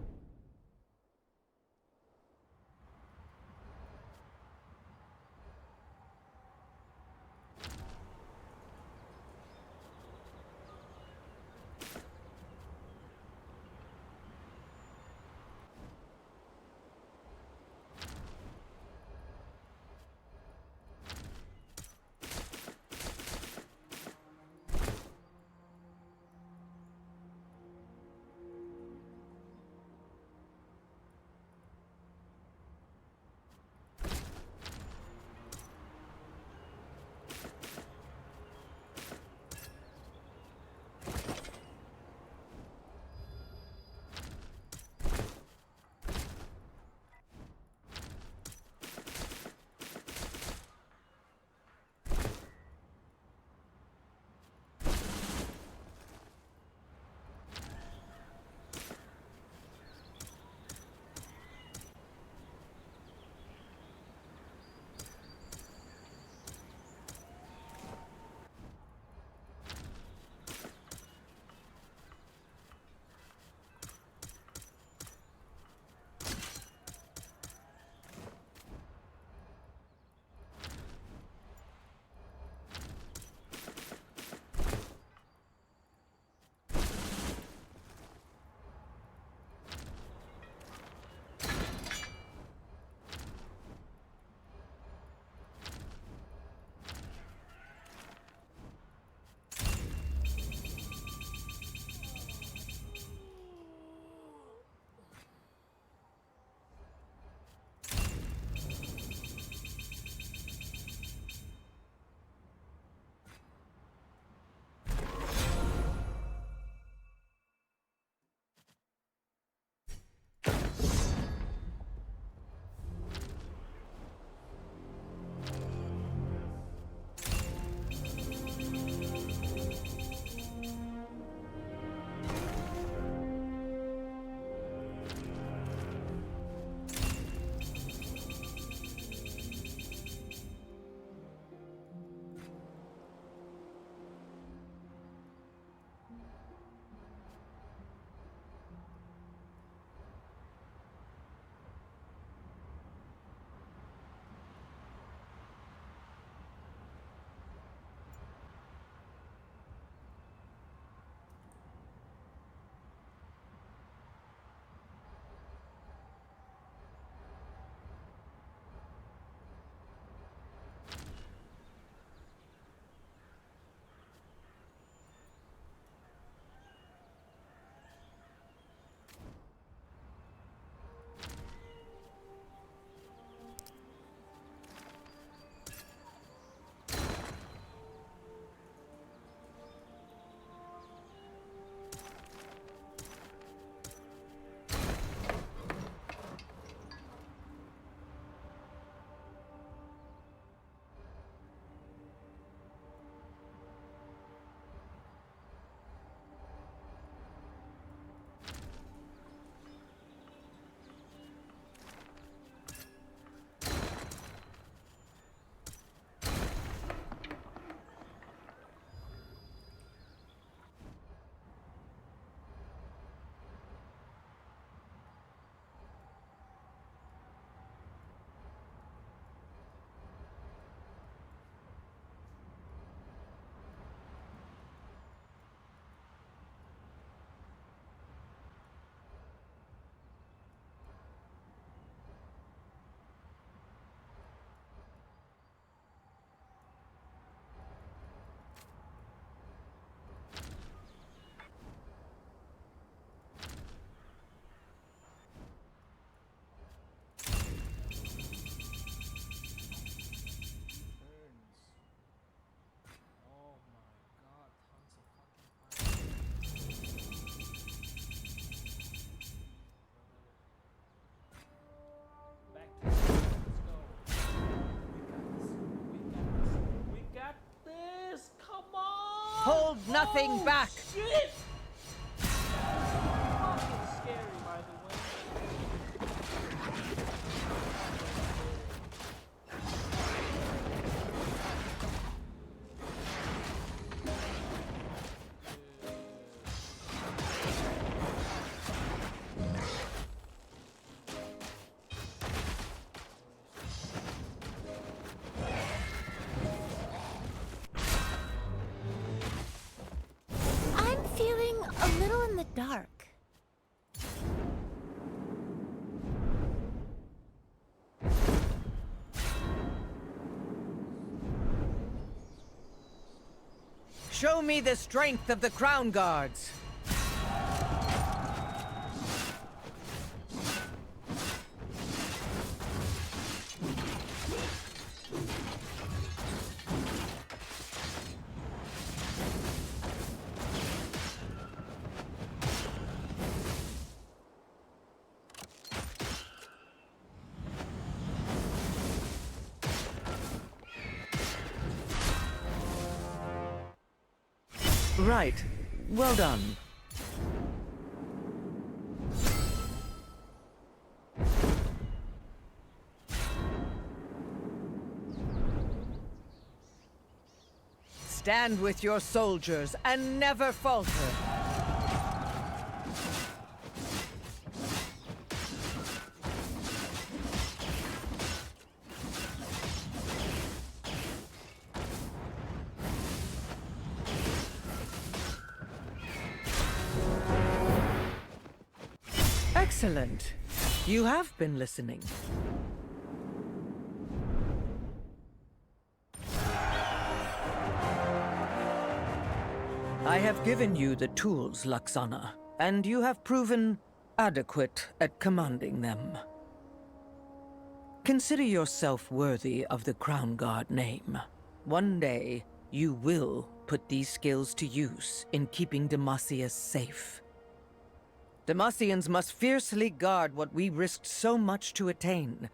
Hold nothing back! Shit! Fucking scary, by the way. I'm feeling a little in the dark. Show me the strength of the Crown Guards. Right. Well done. Stand with your soldiers and never falter. Excellent. You have been listening. I have given you the tools, Laxana, and you have proven adequate at commanding them. Consider yourself worthy of the Crown Guard name. One day, you will put these skills to use in keeping Demacia safe. Demacians must fiercely guard what we risked so much to attain.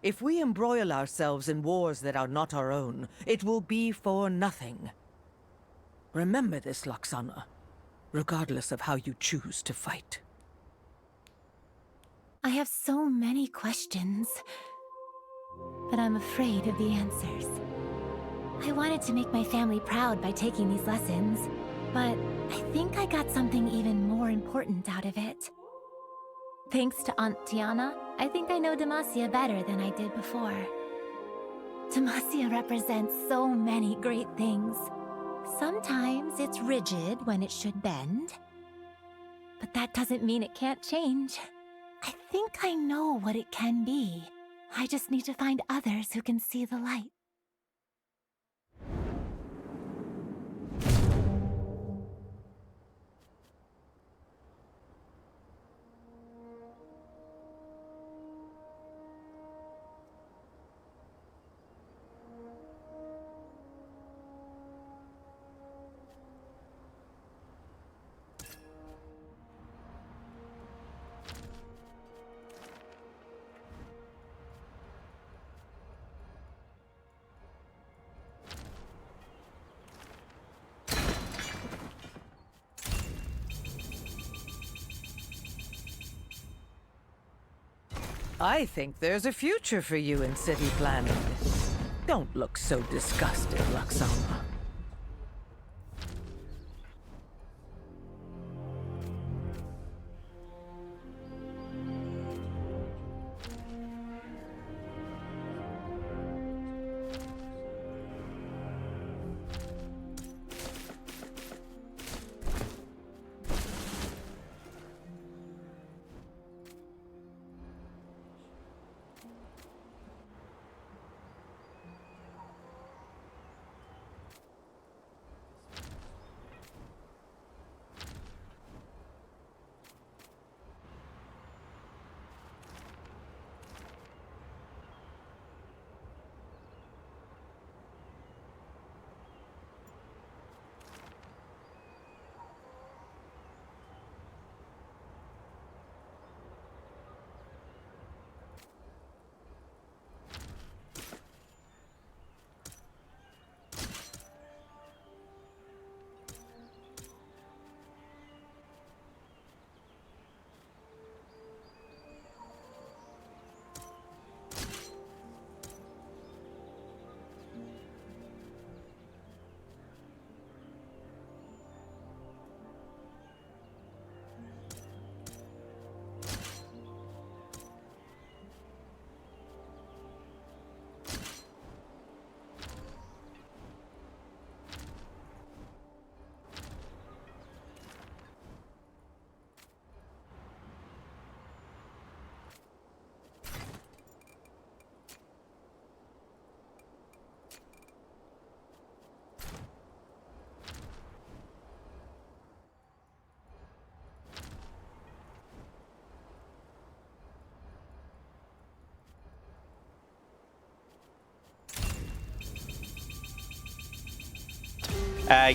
If we embroil ourselves in wars that are not our own, it will be for nothing. Remember this, Laxana, regardless of how you choose to fight. I have so many questions, but I'm afraid of the answers. I wanted to make my family proud by taking these lessons, but I think I got something even more important out of it. Thanks to Aunt Tiana, I think I know Demacia better than I did before. Demacia represents so many great things. Sometimes it's rigid when it should bend, but that doesn't mean it can't change. I think I know what it can be. I just need to find others who can see the light. I think there's a future for you in city planning. Don't look so disgusted, Laxana.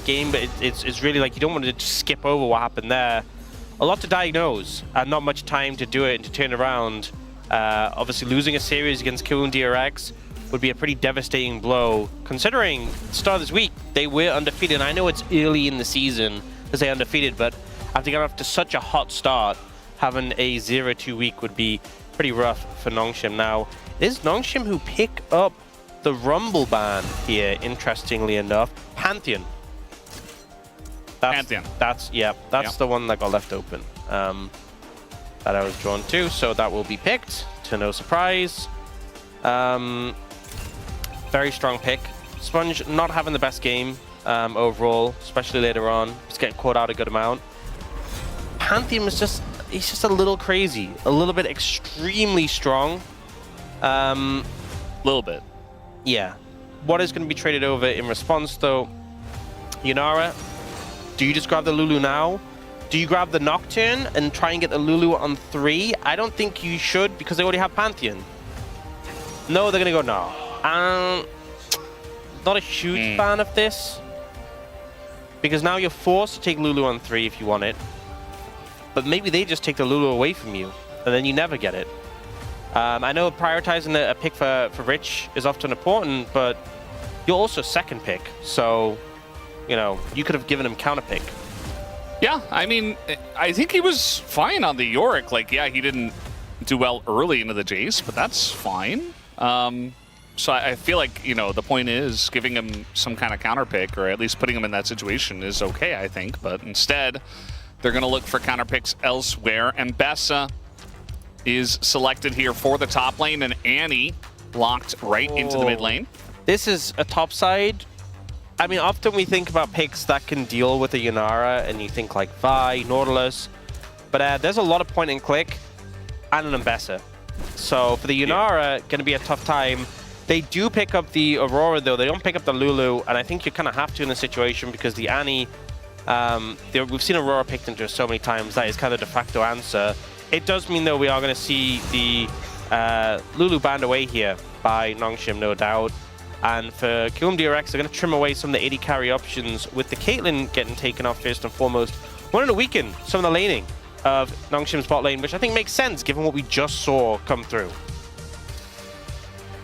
game, but it's really like you don't want to just skip over what happened there. A lot to diagnose, and not much time to do it and to turn around. Obviously, losing a series against Kiln DRX would be a pretty devastating blow, considering the start of this week, they were undefeated. And I know it's early in the season to say undefeated, but after getting off to such a hot start, having a 0-2 week would be pretty rough for Nongshim. Now, it is Nongshim who pick up the Rumble ban here, interestingly enough. Pantheon. Pantheon. That's the one that got left open. That I was drawn to, so that will be picked, to no surprise. Very strong pick. Sponge not having the best game overall, especially later on. He's getting caught out a good amount. Pantheon is he's just a little crazy, a little bit extremely strong. Little bit. Yeah. What is going to be traded over in response, though? Yunara, do you just grab the Lulu now? Do you grab the Nocturne and try and get the Lulu on 3? I don't think you should, because they already have Pantheon. No, they're going to go no. Not a huge fan of this, because now you're forced to take Lulu on 3 if you want it. But maybe they just take the Lulu away from you, and then you never get it. I know prioritizing a pick for Rich is often important, but you're also second pick, so, you know, you could have given him counter pick. Yeah, I mean, I think he was fine on the Yorick. Like, yeah, he didn't do well early into the Jace, but that's fine. So I feel like, you know, the point is giving him some kind of counter pick, or at least putting him in that situation is okay, I think. But instead, they're going to look for counter picks elsewhere. And Bessa is selected here for the top lane, and Annie locked right into the mid lane. This is a top side. I mean, often we think about picks that can deal with a Yunara, and you think like Vi, Nautilus, but there's a lot of point and click and an Bessa. So for the Yunara, going to be a tough time. They do pick up the Aurora, though. They don't pick up the Lulu, and I think you kind of have to in this situation, because the Annie, we've seen Aurora picked into so many times, that is kind of the de facto answer. It does mean, though, we are going to see the Lulu banned away here by Nongshim, no doubt. And for Kiln DRX, they're going to trim away some of the 80 carry options, with the Caitlyn getting taken off first and foremost. Wanting to weaken some of the laning of Nongshim's bot lane, which I think makes sense given what we just saw come through.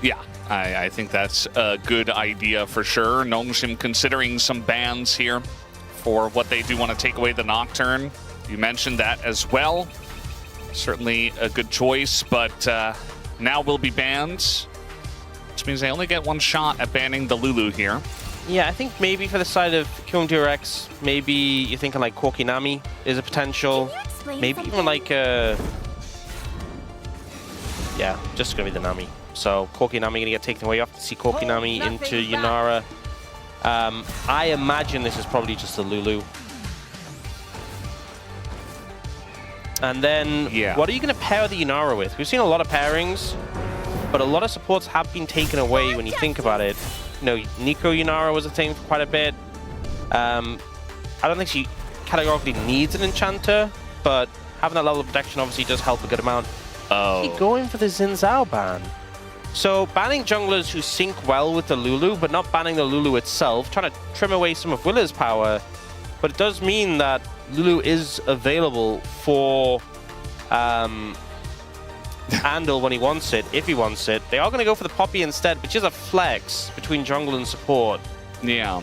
Yeah, I think that's a good idea for sure. Nongshim considering some bans here for what they do want to take away the Nocturne. You mentioned that as well. Certainly a good choice, but now will be banned, which means they only get one shot at banning the Lulu here. Yeah, I think maybe for the side of Kiln DRX, maybe you're thinking like Corki Nami is a potential. Maybe even like yeah, just gonna be the Nami. So Corki Nami gonna get taken away. You have to see Corki Nami into Yunara. I imagine this is probably just the Lulu. And then, what are you going to pair the Yunara with? We've seen a lot of pairings, but a lot of supports have been taken away when you think about it. You know, Nico Yunara was a thing for quite a bit. I don't think she categorically needs an enchanter, but having that level of protection obviously does help a good amount. Oh. Keep going for the Xin Zhao ban. So banning junglers who sync well with the Lulu, but not banning the Lulu itself, trying to trim away some of Willa's power. But it does mean that Lulu is available for Andal when he wants it, if he wants it. They are going to go for the Poppy instead, which is a flex between jungle and support. Yeah.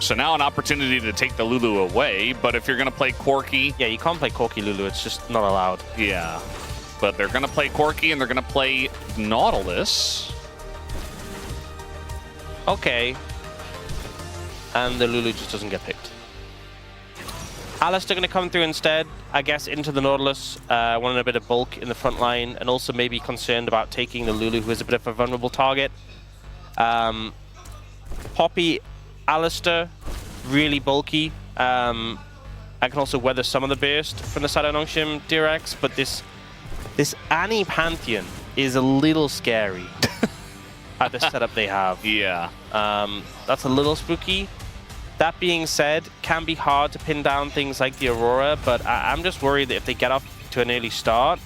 So now an opportunity to take the Lulu away, but if you're going to play Corki... Yeah, you can't play Corki Lulu, it's just not allowed. Yeah. But they're going to play Corki and they're going to play Nautilus. Okay. And the Lulu just doesn't get picked. Alistair going to come through instead, I guess, into the Nautilus, wanting a bit of bulk in the front line, and also maybe concerned about taking the Lulu, who is a bit of a vulnerable target. Poppy, Alistair, really bulky. I can also weather some of the burst from the side of Nongshim DRX, but this Annie Pantheon is a little scary at the setup they have. Yeah. That's a little spooky. That being said, can be hard to pin down things like the Aurora, but I'm just worried that if they get off to an early start,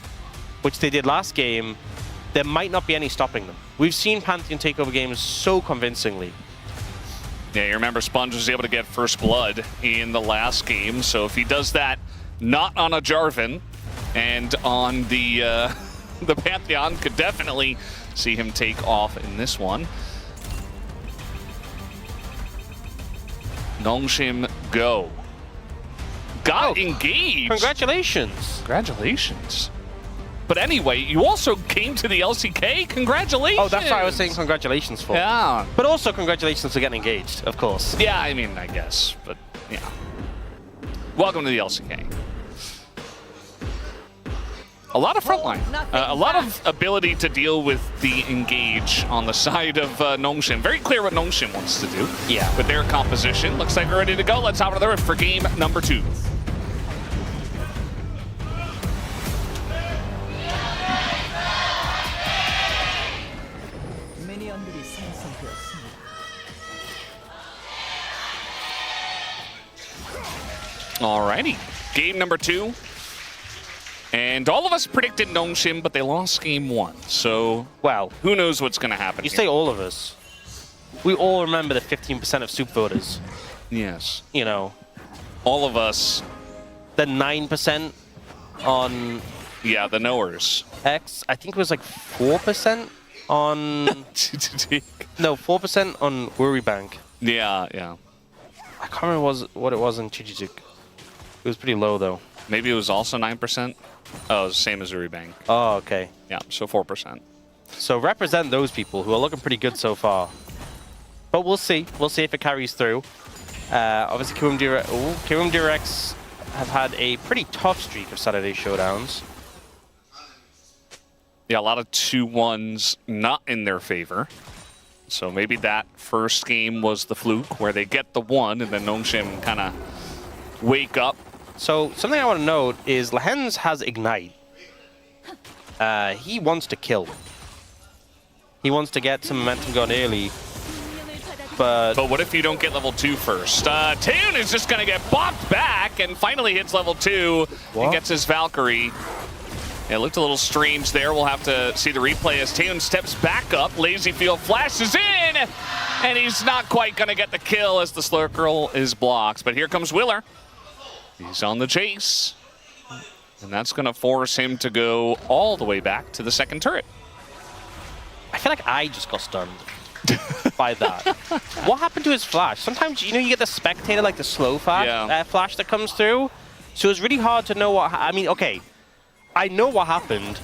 which they did last game, there might not be any stopping them. We've seen Pantheon take over games so convincingly. Yeah, you remember Sponge was able to get first blood in the last game, so if he does that not on a Jarvan and on the the Pantheon, could definitely see him take off in this one. Nongshim go. Got engaged. Congratulations. Congratulations. But anyway, you also came to the LCK. Congratulations. Oh, that's what I was saying congratulations for. Yeah. But also congratulations for getting engaged, of course. Yeah, I mean, I guess. But, yeah. Welcome to the LCK. A lot of frontline. A lot of ability to deal with the engage on the side of Nongshim. Very clear what Nongshim wants to do. Yeah. With their composition. Looks like we're ready to go. Let's hop on the rift for game number 2. Alrighty, game number 2. And all of us predicted Nongshim, but they lost game 1. So, Well, who knows what's going to happen you here. say all of us. We all remember the 15% of soup voters. Yes. You know, All of us, the 9% on yeah, the knowers. X. I think it was like 4% on... No, 4% on Worry Bank. Yeah, yeah. I can't remember what it was in Chichichik. It was pretty low, though. Maybe it was also 9%. Oh, it was the same as Uribank. Oh, okay. Yeah, so 4%. So represent those people who are looking pretty good so far. But we'll see. We'll see if it carries through. Obviously, Kirim Directs have had a pretty tough streak of Saturday Showdowns. Yeah, a lot of 2-1s not in their favor. So maybe that first game was the fluke where they get the 1 and then Nongshim kind of wake up. So something I want to note is Lehens has Ignite. He wants to kill. He wants to get some momentum going early. But what if you don't get level 2 first? Taeun is just going to get bopped back and finally hits level 2 and gets his Valkyrie. It looked a little strange there. We'll have to see the replay as Taeun steps back up. Lazyfield flashes in, and he's not quite going to get the kill as the Slurkle is blocked. But here comes Willer. He's on the chase, and that's going to force him to go all the way back to the second turret. I feel like I just got stunned by that. What happened to his flash? Sometimes, you know, you get the spectator, like the slow flash, flash that comes through. So it's really hard to know what... I mean, okay. I know what happened.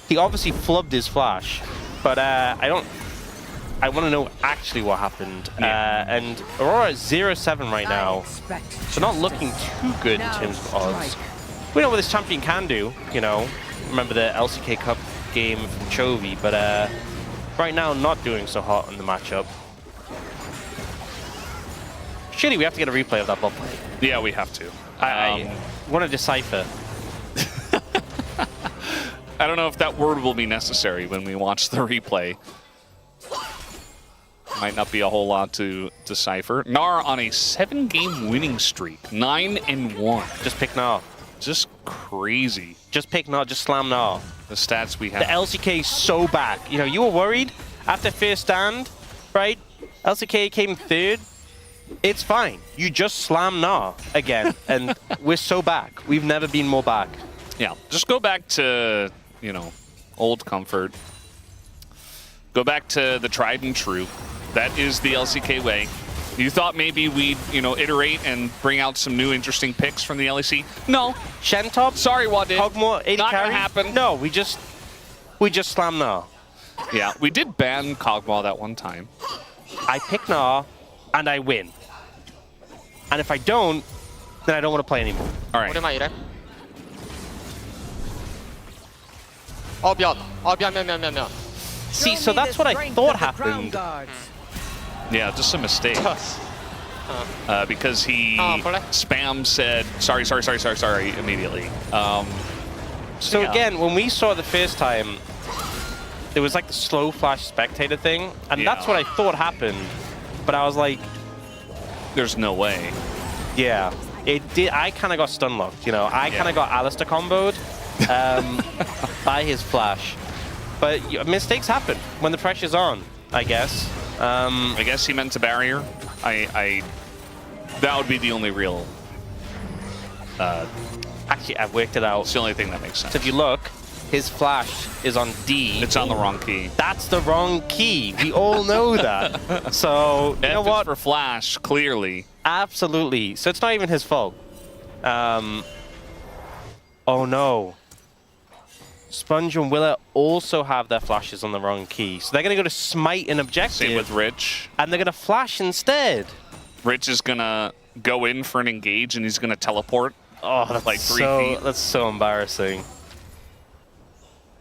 He obviously flubbed his flash, but I want to know actually what happened. And Aurora is 0-7 right now, so not looking too good in terms of odds. We know what this champion can do, you know. Remember the LCK Cup game from Chovy, but right now not doing so hot in the matchup. Surely we have to get a replay of that bot play. Yeah, we have to. I want to decipher. I don't know if that word will be necessary when we watch the replay. Might not be a whole lot to decipher. Gnar on a 7-game winning streak, 9-1. Just pick Gnar. Just crazy. Just pick Gnar, just slam Gnar. The stats we have. The LCK is so back. You know, you were worried after first stand, right? LCK came third. It's fine. You just slam Gnar again, and we're so back. We've never been more back. Yeah, just go back to, you know, old comfort. Go back to the tried and true. That is the LCK way. You thought maybe we'd, you know, iterate and bring out some new interesting picks from the LEC? No. Shentop? Sorry, Wadid. Hogmore, 80 Not carry? gonna happen. No, we just slam Gnar. Yeah, we did ban Cogmaw that one time. I pick Gnar, and I win. And if I don't, then I don't want to play anymore. All right. See, so that's what I thought happened. Yeah, just a mistake. Because he spam said, sorry, immediately. So yeah. again, when we saw it the first time, there was like the slow flash spectator thing, and that's what I thought happened. But I was like, there's no way. yeah, it did. I kind of got stun locked, you know. I kind of got Alistair comboed by his flash. But mistakes happen when the pressure's on, I guess. I guess he meant to barrier. That would be the only real. Actually, I've worked it out. It's the only thing that makes sense. So if you look, his flash is on D. It's on the wrong key. That's the wrong key. We all know that. So, you know F what? is for flash, clearly. Absolutely. So it's not even his fault. Oh no. Sponge and Willa also have their flashes on the wrong key. So they're going to go to smite an objective. Same with Rich. And they're going to flash instead. Rich is going to go in for an engage, and he's going to teleport. Oh, that's like 3 feet. That's so embarrassing.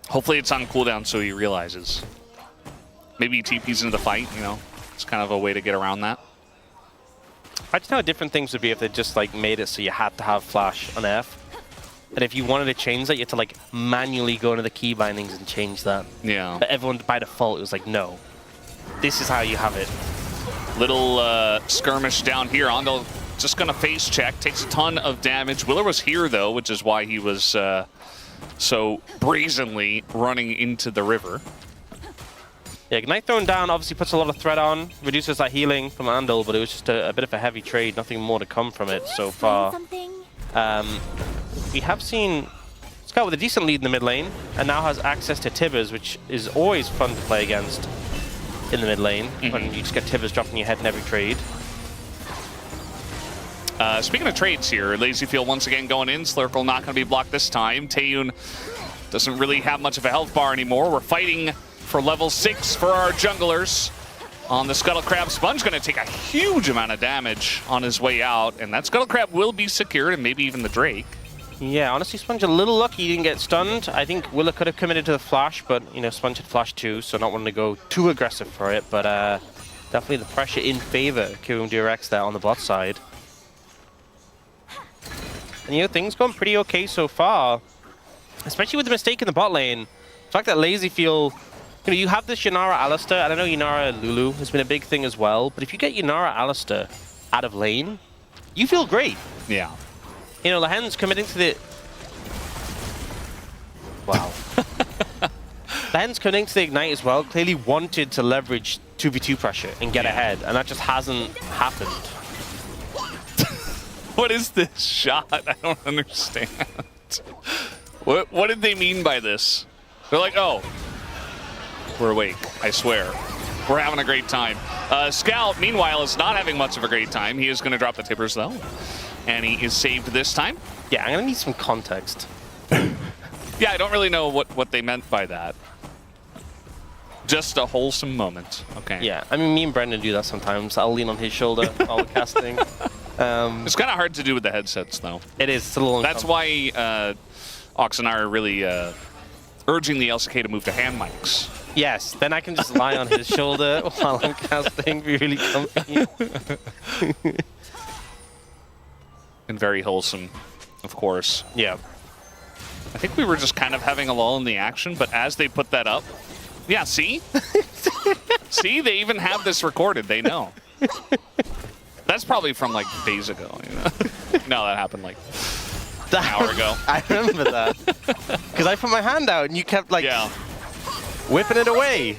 Hopefully it's on cooldown so he realizes. Maybe he TPs into the fight, you know. It's kind of a way to get around that. I just know how different things would be if they just like made it so you had to have flash on F. And if you wanted to change that, you had to like manually go into the key bindings and change that. Yeah. But everyone by default, it was like, no. This is how you have it. Little skirmish down here. Andal just going to face check. Takes a ton of damage. Willer was here, though, which is why he was so brazenly running into the river. Yeah, Ignite thrown down obviously puts a lot of threat on. Reduces that healing from Andal, but it was just a bit of a heavy trade. Nothing more to come from it so far. We have seen Scout with a decent lead in the mid lane, and now has access to Tibbers, which is always fun to play against in the mid lane, when you just get Tibbers dropping your head in every trade. Speaking of trades here, Lazyfield once again going in. Slurkle not going to be blocked this time. Taeyun doesn't really have much of a health bar anymore. We're fighting for level 6 for our junglers. On the Scuttle Crab, Sponge going to take a huge amount of damage on his way out, and that Scuttle Crab will be secured, and maybe even the Drake. Yeah, honestly, Sponge a little lucky he didn't get stunned. I think Willa could have committed to the flash, but, you know, Sponge had flash too, so not wanting to go too aggressive for it, but definitely the pressure in favor of Kyurem DRX there on the bot side. And, you know, things gone pretty okay so far, especially with the mistake in the bot lane. The fact that Lazyfield, you know, you have this Yanara Alistair, and I know Yanara Lulu has been a big thing as well, but if you get Yanara Alistair out of lane, you feel great. Yeah. You know, Lahen's committing to the... Wow. Lahen's committing to the Ignite as well, clearly wanted to leverage 2v2 pressure and get ahead, and that just hasn't happened. What is this shot? I don't understand. What did they mean by this? They're like, oh, we're awake, I swear. We're having a great time. Scout, meanwhile, is not having much of a great time. He is going to drop the Tippers, though. And he is saved this time. Yeah, I'm going to need some context. Yeah, I don't really know what they meant by that. Just a wholesome moment. Okay. Yeah, I mean, me and Brendan do that sometimes. I'll lean on his shoulder while we're casting. It's kind of hard to do with the headsets, though. It is. It's a little That's why Ox and I are really urging the LCK to move to hand mics. Yes, then I can just lie on his shoulder while I'm casting. Be really comfy. And very wholesome, of course. Yeah. I think we were just kind of having a lull in the action, but as they put that up, yeah, see? See, they even have this recorded. They know. That's probably from like days ago. You know? No, that happened like an hour ago. I remember that. Because I put my hand out and you kept like whipping it away.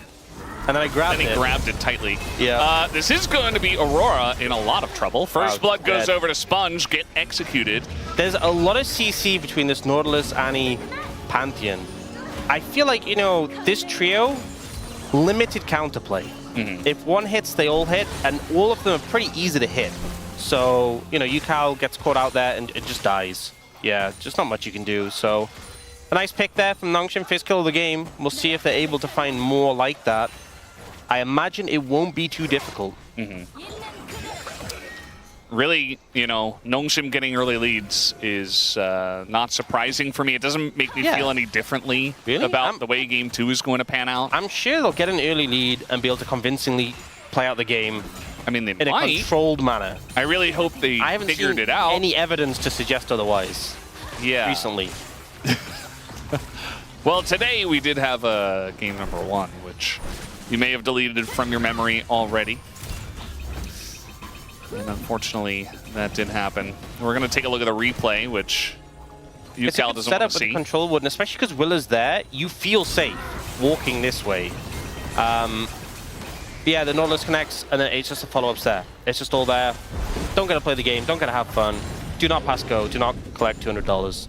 And then I grabbed it. And he grabbed it tightly. Yeah. This is going to be Aurora in a lot of trouble. First blood goes over to Sponge, get executed. There's a lot of CC between this Nautilus, Annie, Pantheon. I feel like, you know, this trio, limited counterplay. If one hits, they all hit, and all of them are pretty easy to hit. So, you know, Yukao gets caught out there and it just dies. Yeah, just not much you can do. So, a nice pick there from Nongshim, first kill of the game. We'll see if they're able to find more like that. I imagine it won't be too difficult. Really, you know, Nongshim getting early leads is not surprising for me. It doesn't make me feel any differently about the way Game 2 is going to pan out. I'm sure they'll get an early lead and be able to convincingly play out the game. I mean, they in a controlled manner. I really hope they figured it out. Any evidence to suggest otherwise. Yeah. Recently. Well, today we did have game number 1, which you may have deleted from your memory already. And unfortunately, that did happen. We're going to take a look at the replay, which Yukao doesn't want to see. The control wood, and especially because Willa's there, you feel safe walking this way. But yeah, the Nautilus connects, and then it's just the follow-ups there. It's just all there. Don't get to play the game. Don't get to have fun. Do not pass go. Do not collect $200.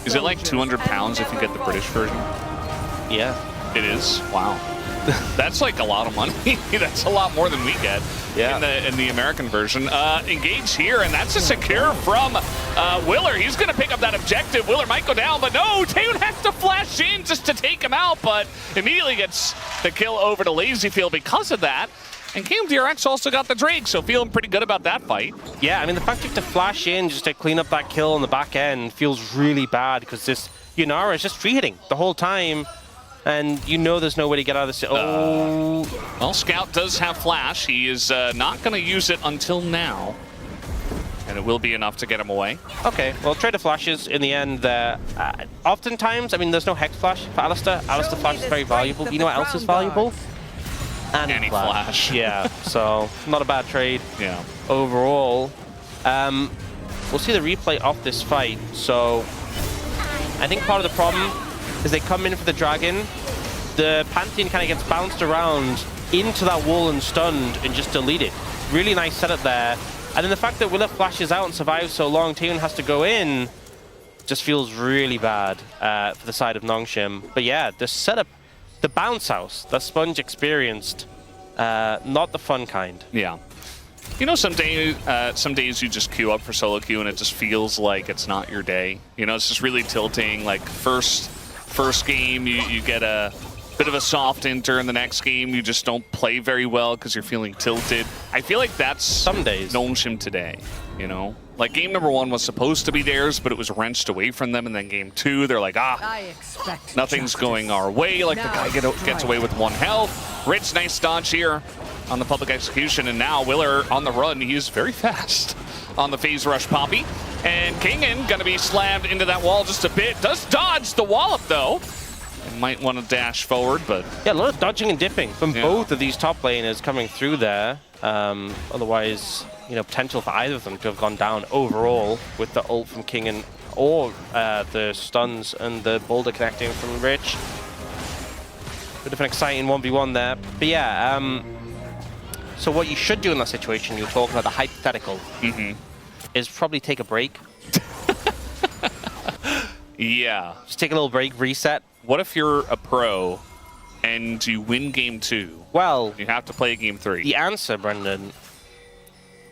Is it like 200 pounds if you get the British version? Yeah. It is? Wow. That's like a lot of money. That's a lot more than we get in the American version. Engage here, and that's a secure from Willer. He's going to pick up that objective. Willer might go down, but no, Taehoon has to flash in just to take him out, but immediately gets the kill over to Lazyfield because of that. And KMDRX also got the Drake, so feeling pretty good about that fight. Yeah, I mean, the fact you have to flash in just to clean up that kill on the back end feels really bad because this Yunara is just free hitting the whole time. And you know there's no way to get out of this. Oh. Well, Scout does have flash. He is not going to use it until now. And it will be enough to get him away. Okay, well, trade of flashes in the end. Oftentimes, I mean, there's no Hex Flash for Alistar. Alistar Flash is very valuable. You know what else is valuable? Any flash. Yeah, so not a bad trade. Yeah. Overall, we'll see the replay of this fight. So I think part of the problem is they come in for the dragon. The Pantheon kind of gets bounced around into that wall and stunned and just deleted. Really nice setup there. And then the fact that Willer flashes out and survives so long, Taehoon has to go in, just feels really bad for the side of Nongshim. But yeah, the setup, the bounce house that Sponge experienced, not the fun kind. Yeah. You know, some days you just queue up for solo queue and it just feels like it's not your day. You know, it's just really tilting. Like first game, you get a bit of a soft enter, in the next game you just don't play very well because you're feeling tilted. I feel like that's some days Nongshim today, you know? Like game number 1 was supposed to be theirs, but it was wrenched away from them, and then game 2, they're like, nothing's going our way. Like the guy gets away with 1 health. Rich, nice dodge here on the public execution, and now Willer on the run. He is very fast on the phase rush Poppy. And Kingen gonna be slammed into that wall just a bit. Does dodge the wallop though. Might want to dash forward, but yeah, a lot of dodging and dipping from both of these top laners coming through there. Otherwise, you know, potential for either of them to have gone down overall with the ult from Kingen or the stuns and the boulder connecting from Rich. Bit of an exciting 1v1 there. But yeah, so what you should do in that situation, you're talking about the hypothetical, is probably take a break. Yeah. Just take a little break, reset. What if you're a pro and you win game 2? Well, you have to play game 3. The answer, Brendan,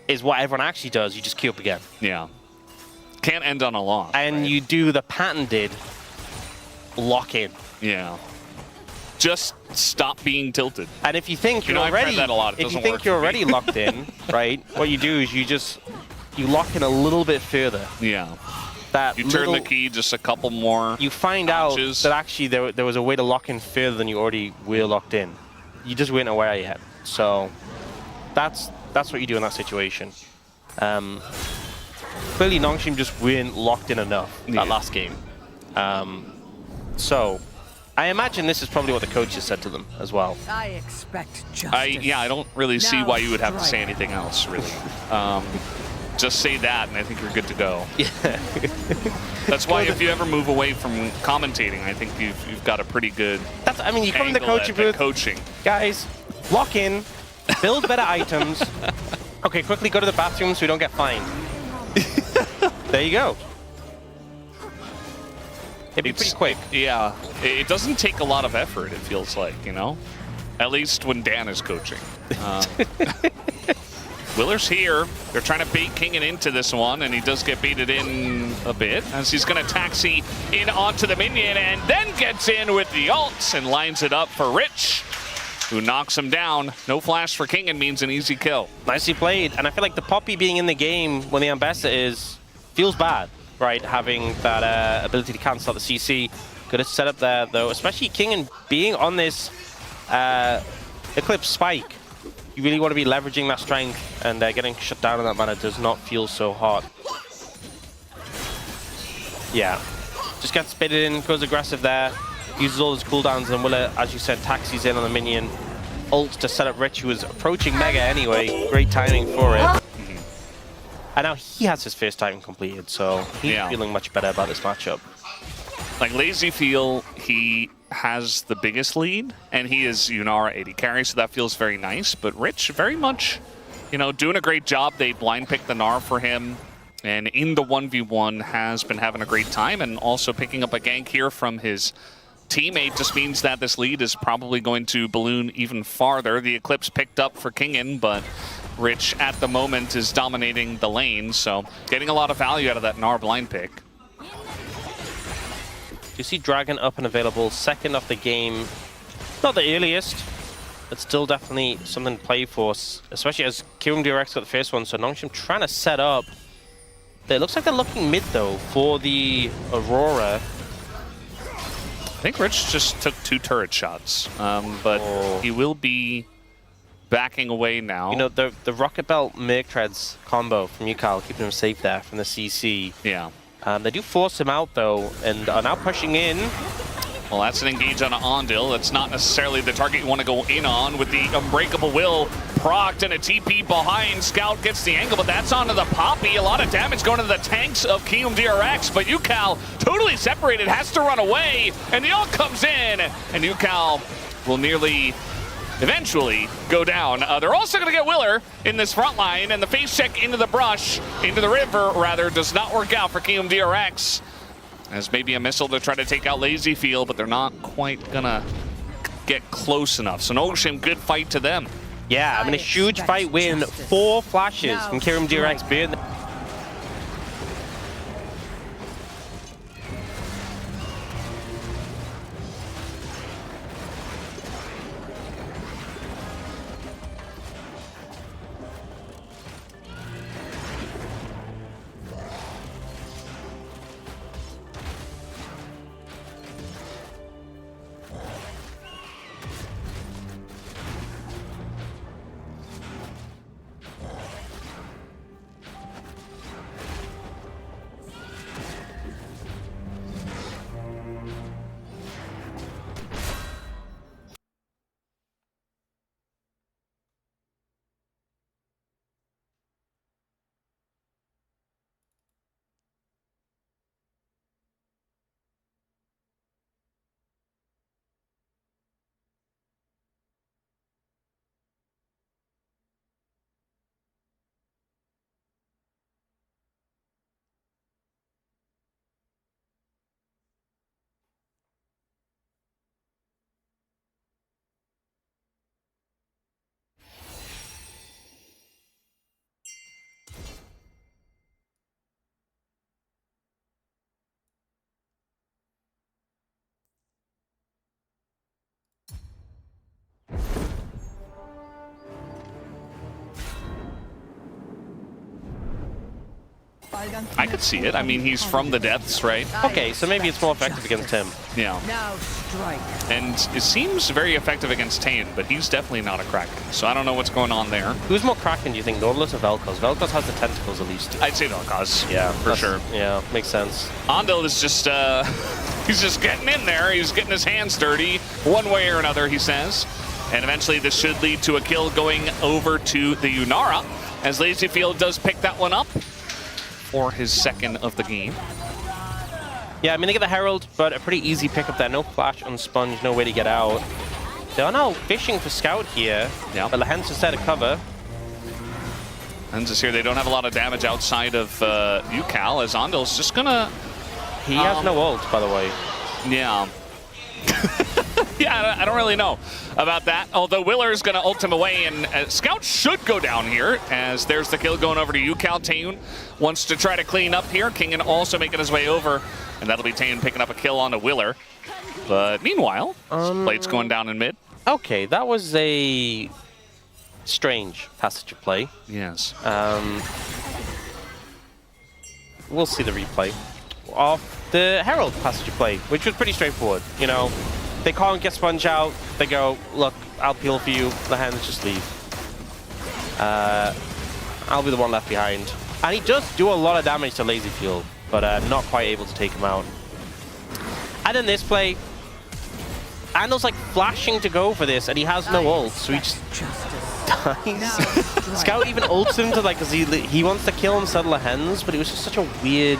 is what everyone actually does. You just queue up again. Yeah. Can't end on a loss. And right? you do the patented lock in. Yeah. Just stop being tilted. And if you think you're I've already, read that a lot. if you think you're already locked in, right? What you do is you lock in a little bit further. Yeah. That you turn the key just a couple more. You find notches. out that actually there was a way to lock in further than you already were locked in. You just weren't aware yet. So that's what you do in that situation. Clearly, Nongshim just weren't locked in enough that last game. So I imagine this is probably what the coaches said to them as well. I expect justice. I don't really see why you would have to say anything else, really. Just say that, and I think you're good to go. Yeah. That's why if you ever move away from commentating, I think you've got a pretty good. I mean, you come in the coaching booth, coaching. Guys, lock in, build better items. Okay, quickly go to the bathroom so we don't get fined. There you go. It'd be pretty quick. Yeah, it doesn't take a lot of effort, it feels like, you know? At least when Dan is coaching. Willer's here. They're trying to bait Kingen into this one, and he does get baited in a bit as he's going to taxi in onto the minion and then gets in with the ult and lines it up for Rich, who knocks him down. No flash for Kingen means an easy kill. Nicely played, and I feel like the Poppy being in the game when the Ambassador feels bad, right? Having that ability to cancel out the CC. Good setup there, though, especially Kingen being on this Eclipse spike. You really want to be leveraging that strength, and getting shut down in that manner does not feel so hot. Yeah, just gets spitted in, goes aggressive there, uses all his cooldowns, and Willer, as you said, taxis in on the minion. Ult to set up Rich, who was approaching Mega anyway. Great timing for it. And now he has his first time completed, so he's feeling much better about this matchup. Like Lazyfield, he has the biggest lead, and he is Yunara AD carry, so that feels very nice. But Rich, very much, you know, doing a great job. They blind picked the Gnar for him, and in the 1v1 has been having a great time, and also picking up a gank here from his teammate just means that this lead is probably going to balloon even farther. The Eclipse picked up for Kingen, but Rich at the moment is dominating the lane, so getting a lot of value out of that Gnar blind pick. You see Dragon up and available, second of the game. Not the earliest, but still definitely something to play for, especially as Kirum DRX got the first one, so Nongshim trying to set up. It looks like they're looking mid though for the Aurora. I think Rich just took 2 turret shots, but he will be backing away now. You know, the Rocket Belt Merc Treads combo from Yukal, keeping him safe there from the CC. Yeah. They do force him out though, and are now pushing in. Well, that's an engage on an Ondil. That's not necessarily the target you want to go in on with the Unbreakable Will procced and a TP behind. Scout gets the angle, but that's onto the Poppy. A lot of damage going to the tanks of Kium DRX, but Yukal totally separated, has to run away, and the ult comes in, and Yukal will nearly eventually go down. They're also going to get Willer in this front line, and the face check into the brush, into the river, rather, does not work out for Kium DRX. As maybe a missile to try to take out Lazy Field, but they're not quite going to get close enough. So Nongshim, good fight to them. Yeah, I mean, a huge fight win. 4 flashes from Kirum DRX being I could see it. I mean, he's from the depths, right? okay, so maybe it's more effective against him. Yeah. And it seems very effective against Tane, but he's definitely not a Kraken. So I don't know what's going on there. Who's more Kraken, do you think, Nautilus or Vel'Koz? Vel'Koz has the tentacles at least. I'd say Vel'Koz. Yeah, for sure. Yeah, makes sense. Ondil is just, he's just getting in there. He's getting his hands dirty one way or another, he says. And eventually this should lead to a kill going over to the Yunara, as Lazyfield does pick that one up for his second of the game. Yeah, I mean, they get the Herald, but a pretty easy pickup there. No flash on Sponge, no way to get out. They are now fishing for Scout here, but Lehens is there to cover. Lehens is here. They don't have a lot of damage outside of Yukal, as Ondil's just gonna... He has no ult, by the way. Yeah. Yeah, I don't really know about that. Although Willer's going to ult him away, and Scout should go down here, as there's the kill going over to Yukal. Taeyun wants to try to clean up here. Kingen also making his way over, and that'll be Taeyun picking up a kill onto Willer. But meanwhile, Blade's going down in mid. Okay, that was a strange passage of play. Yes. We'll see the replay of the Herald passage of play, which was pretty straightforward. You know, they can't get Sponge out. They go, look, I'll peel for you. The hands just leave. I'll be the one left behind. And he does do a lot of damage to Lazyfield, but not quite able to take him out. And in this play, Andel's like flashing to go for this, and he has no ult, so he just dies. Scout even ults him to like, cause he wants to kill and settle the hens, but it was just such a weird.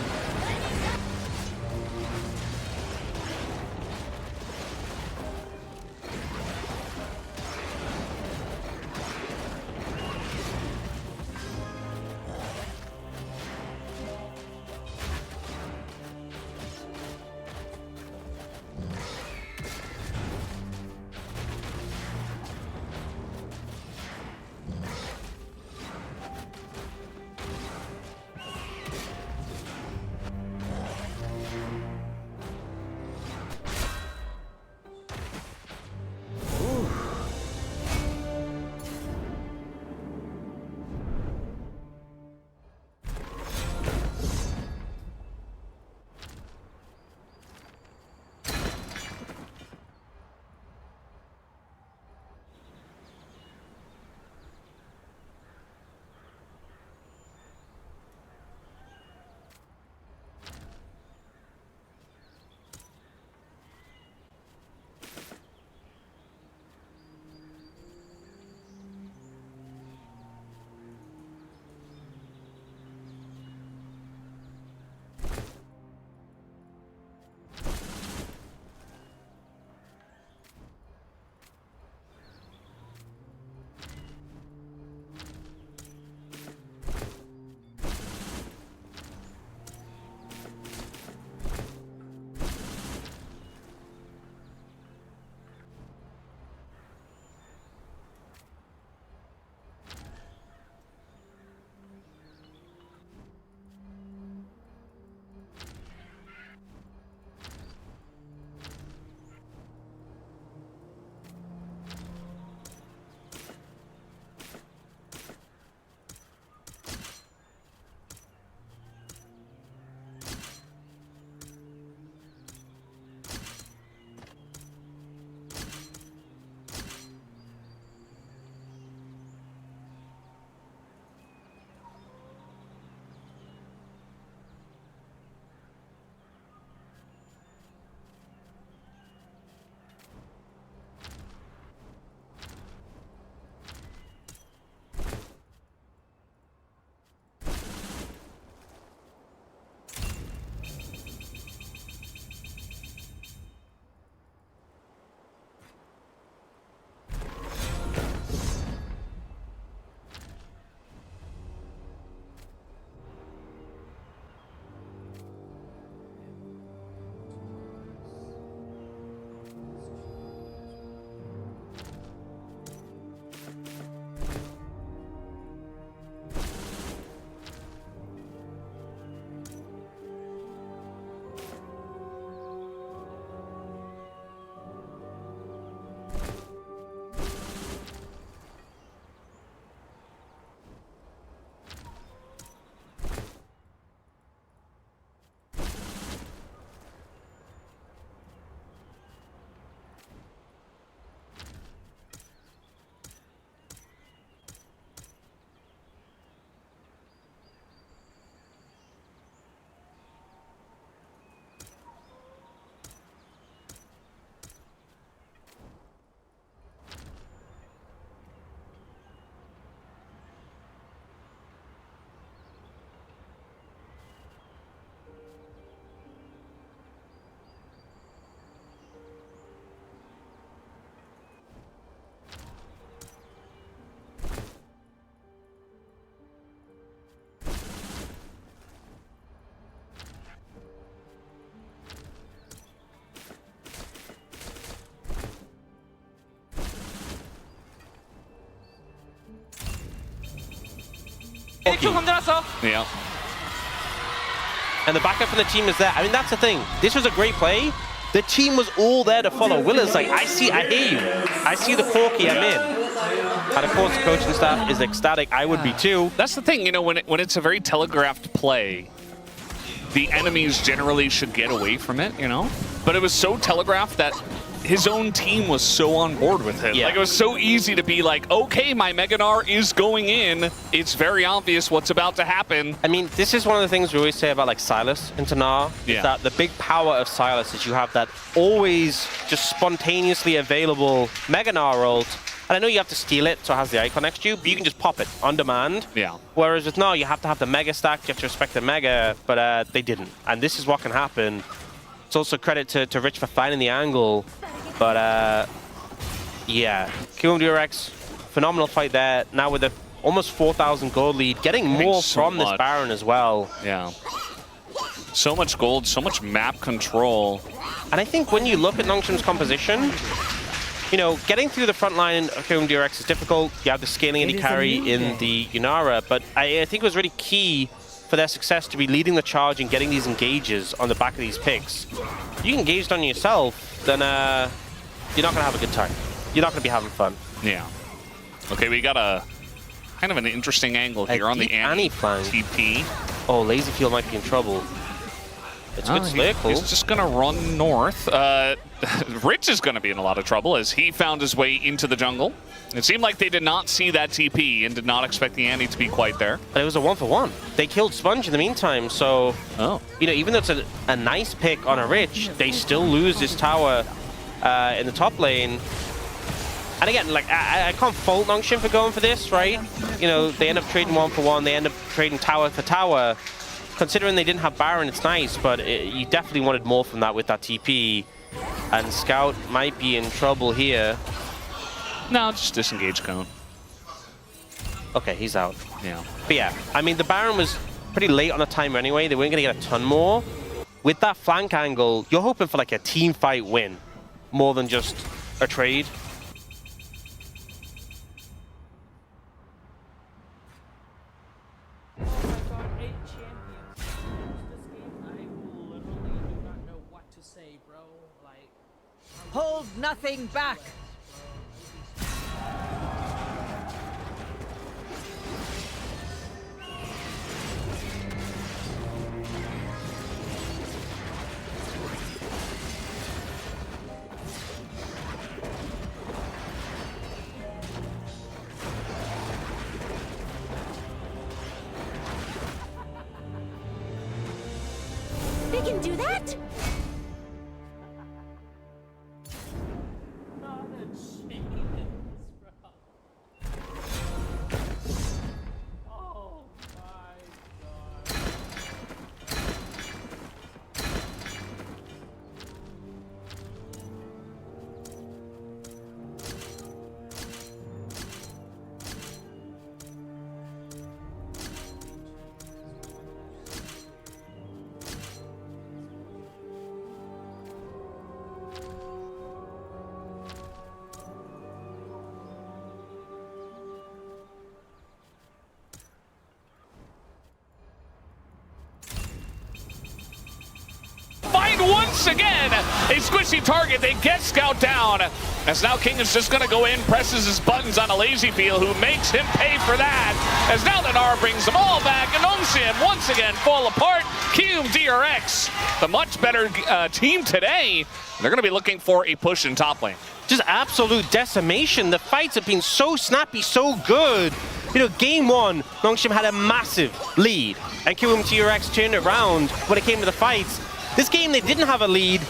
Yeah. And the backup from the team is there. I mean, that's the thing. This was a great play. The team was all there to follow. Will is like, I hear you. I see the Corki, I'm in. And of course, the coaching staff is ecstatic. I would be too. That's the thing, you know, when it's a very telegraphed play, the enemies generally should get away from it, you know? But it was so telegraphed that his own team was so on board with it. Yeah. Like, it was so easy to be like, okay, my Meganar is going in. It's very obvious what's about to happen. I mean, this is one of the things we always say about like Sylas into Gnar. Yeah. Is that the big power of Sylas is you have that always just spontaneously available Mega Gnar ult. And I know you have to steal it so it has the icon next to you, but you can just pop it on demand. Yeah. Whereas with Gnar, you have to have the Mega stack, you have to respect the Mega, but they didn't. And this is what can happen. It's also credit to Rich for finding the angle. But yeah, QMDRX, phenomenal fight there. Now with a almost 4,000 gold lead, getting more from this Baron as well. Yeah. So much gold, so much map control. And I think when you look at Nongshim's composition, you know, getting through the front line of QMDRX is difficult. You have the scaling AD carry in the Yunara, but I think it was really key for their success to be leading the charge and getting these engages on the back of these picks. If you engaged on yourself, then you're not going to have a good time. You're not going to be having fun. Yeah. Okay, we got a kind of an interesting angle here on the Annie flank. TP. Oh, Lazyfield might be in trouble. It's good circle. He's just going to run north. Rich is going to be in a lot of trouble as he found his way into the jungle. It seemed like they did not see that TP and did not expect the Annie to be quite there. But it was a 1-for-1. They killed Sponge in the meantime, so you know, even though it's a nice pick on a Rich, they still lose this tower in the top lane. And again, like I can't fault Nongshim for going for this, right? You know, they end up trading 1-for-1. They end up trading tower for tower. Considering they didn't have Baron, it's nice, but you definitely wanted more from that with that TP. And Scout might be in trouble here. No, just disengage cone. Okay, he's out. Yeah. But yeah, I mean, the Baron was pretty late on the timer anyway. They weren't going to get a ton more. With that flank angle, you're hoping for like a team fight win more than just a trade. Hold nothing back! They can do that? Once again, a squishy target. They get Scout down. As now King is just going to go in, presses his buttons on a Lazyfield, who makes him pay for that. As now the Gnar brings them all back, and Nongshim once again fall apart. QMDRX, the much better team today. They're going to be looking for a push in top lane. Just absolute decimation. The fights have been so snappy, so good. You know, game one, Nongshim had a massive lead, and QMDRX turned it around when it came to the fights. This game, they didn't have a lead,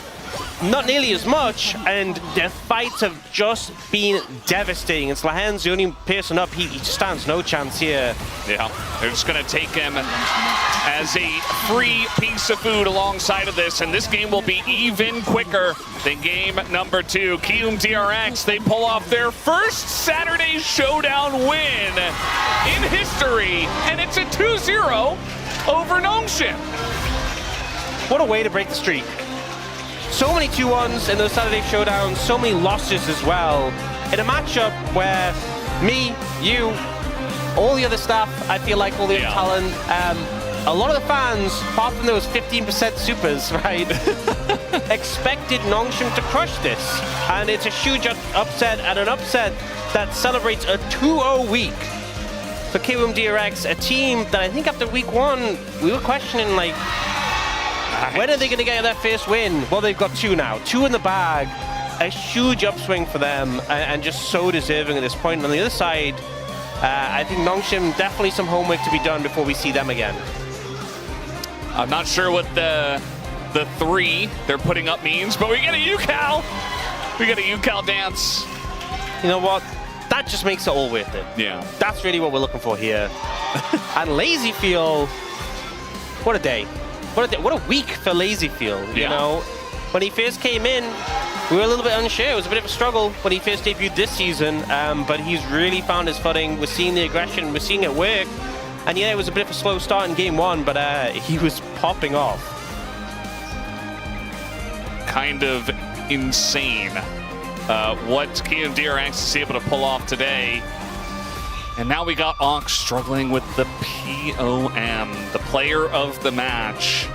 not nearly as much, and their fights have just been devastating. It's Lahen's the only person up. He stands no chance here. Yeah, they're just going to take him as a free piece of food alongside of this, and this game will be even quicker than game number 2. QMDRX, they pull off their first Saturday Showdown win in history, and it's a 2-0 over Nongshim. What a way to break the streak. So many 2-1s in those Saturday Showdowns, so many losses as well. In a matchup where me, you, All the other staff, I feel like all the other talent, a lot of the fans, apart from those 15% supers, right, expected Nongshim to crush this. And it's a huge upset, and an upset that celebrates a 2-0 week for KOM DRX, a team that I think after week 1, we were questioning, like, when are they going to get their first win? Well, they've got 2 now, 2 in the bag. A huge upswing for them, and just so deserving at this point. On the other side, I think Nongshim, definitely some homework to be done before we see them again. I'm not sure what the 3 they're putting up means, but we get a UCal. We get a UCal dance. You know what? That just makes it all worth it. Yeah. That's really what we're looking for here. And LazyField, what a day. What a week for LazyField, you know? When he first came in, we were a little bit unsure. It was a bit of a struggle when he first debuted this season, but he's really found his footing. We're seeing the aggression, we're seeing it work. And yeah, it was a bit of a slow start in game 1, but he was popping off. Kind of insane what KOM DRX is able to pull off today. And now we got Ox struggling with the POM, the player of the match.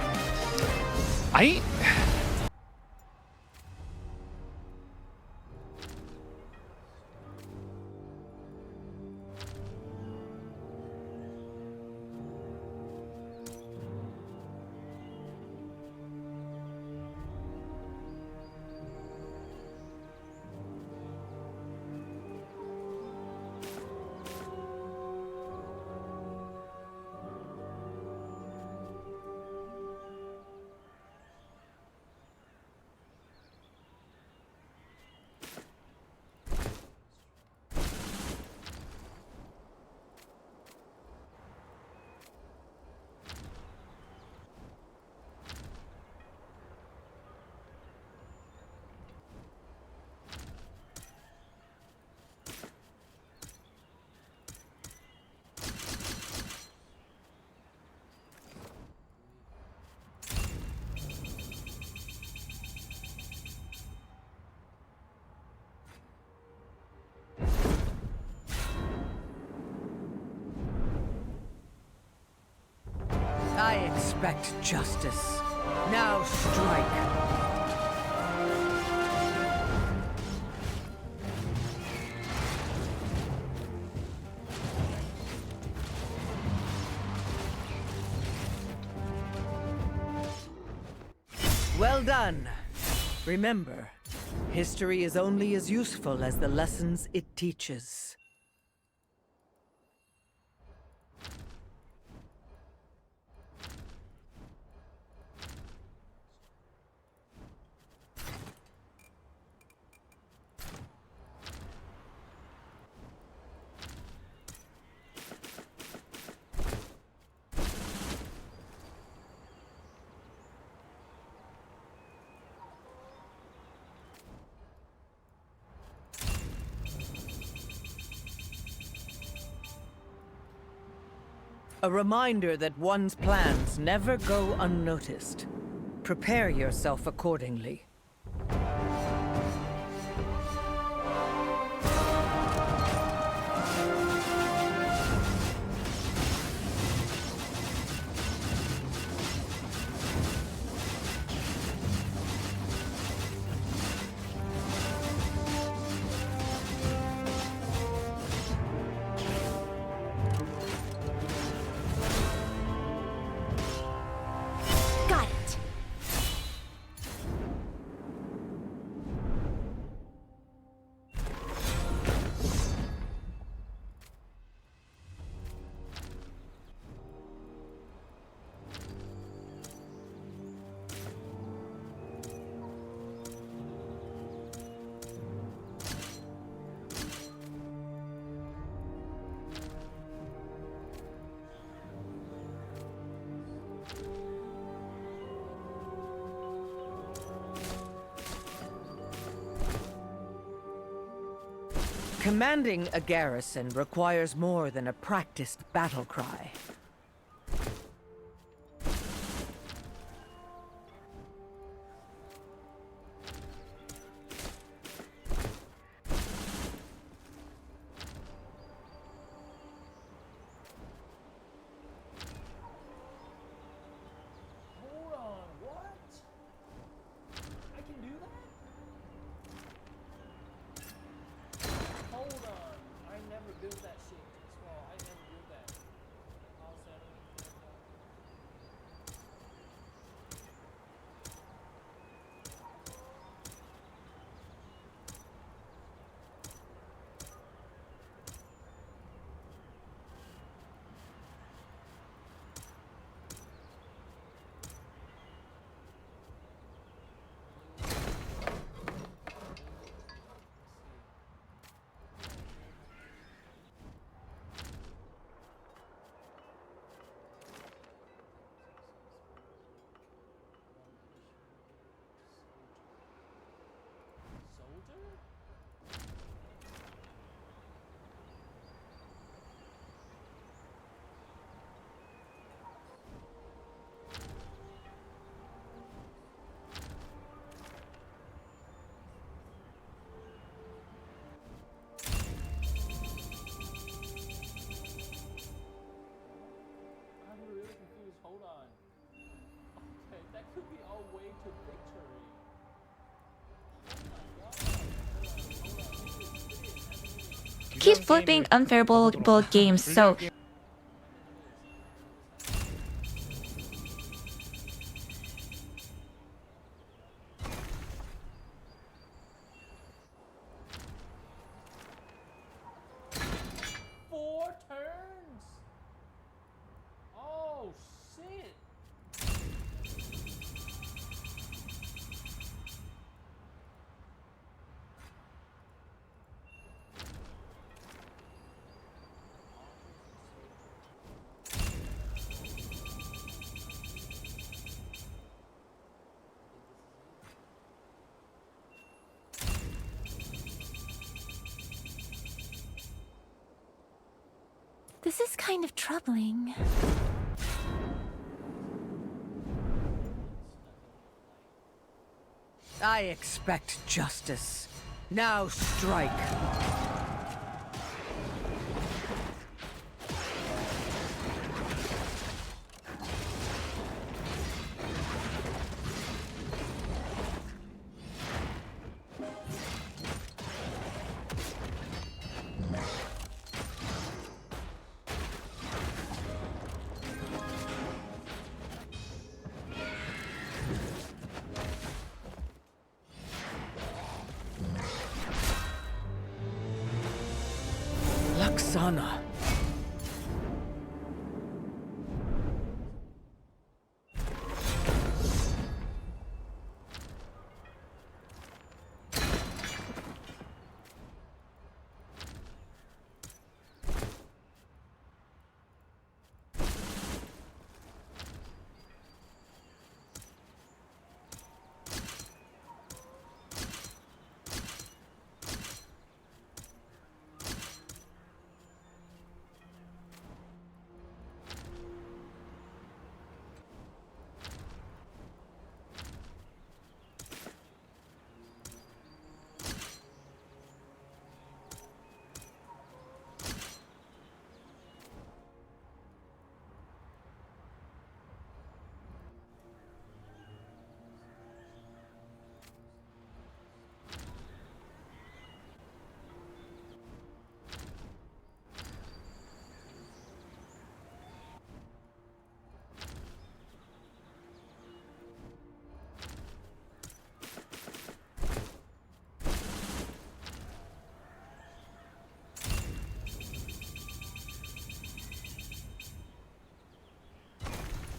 I expect justice. Now strike. Well done. Remember, history is only as useful as the lessons it teaches. A reminder that one's plans never go unnoticed. Prepare yourself accordingly. Got it. Commanding a garrison requires more than a practiced battle cry. I'm really confused. Hold on. Okay, that could be our way to victory. Keep flipping unfavorable games, so Four turns. Oh shit. This is kind of troubling. I expect justice. Now strike. Laksana.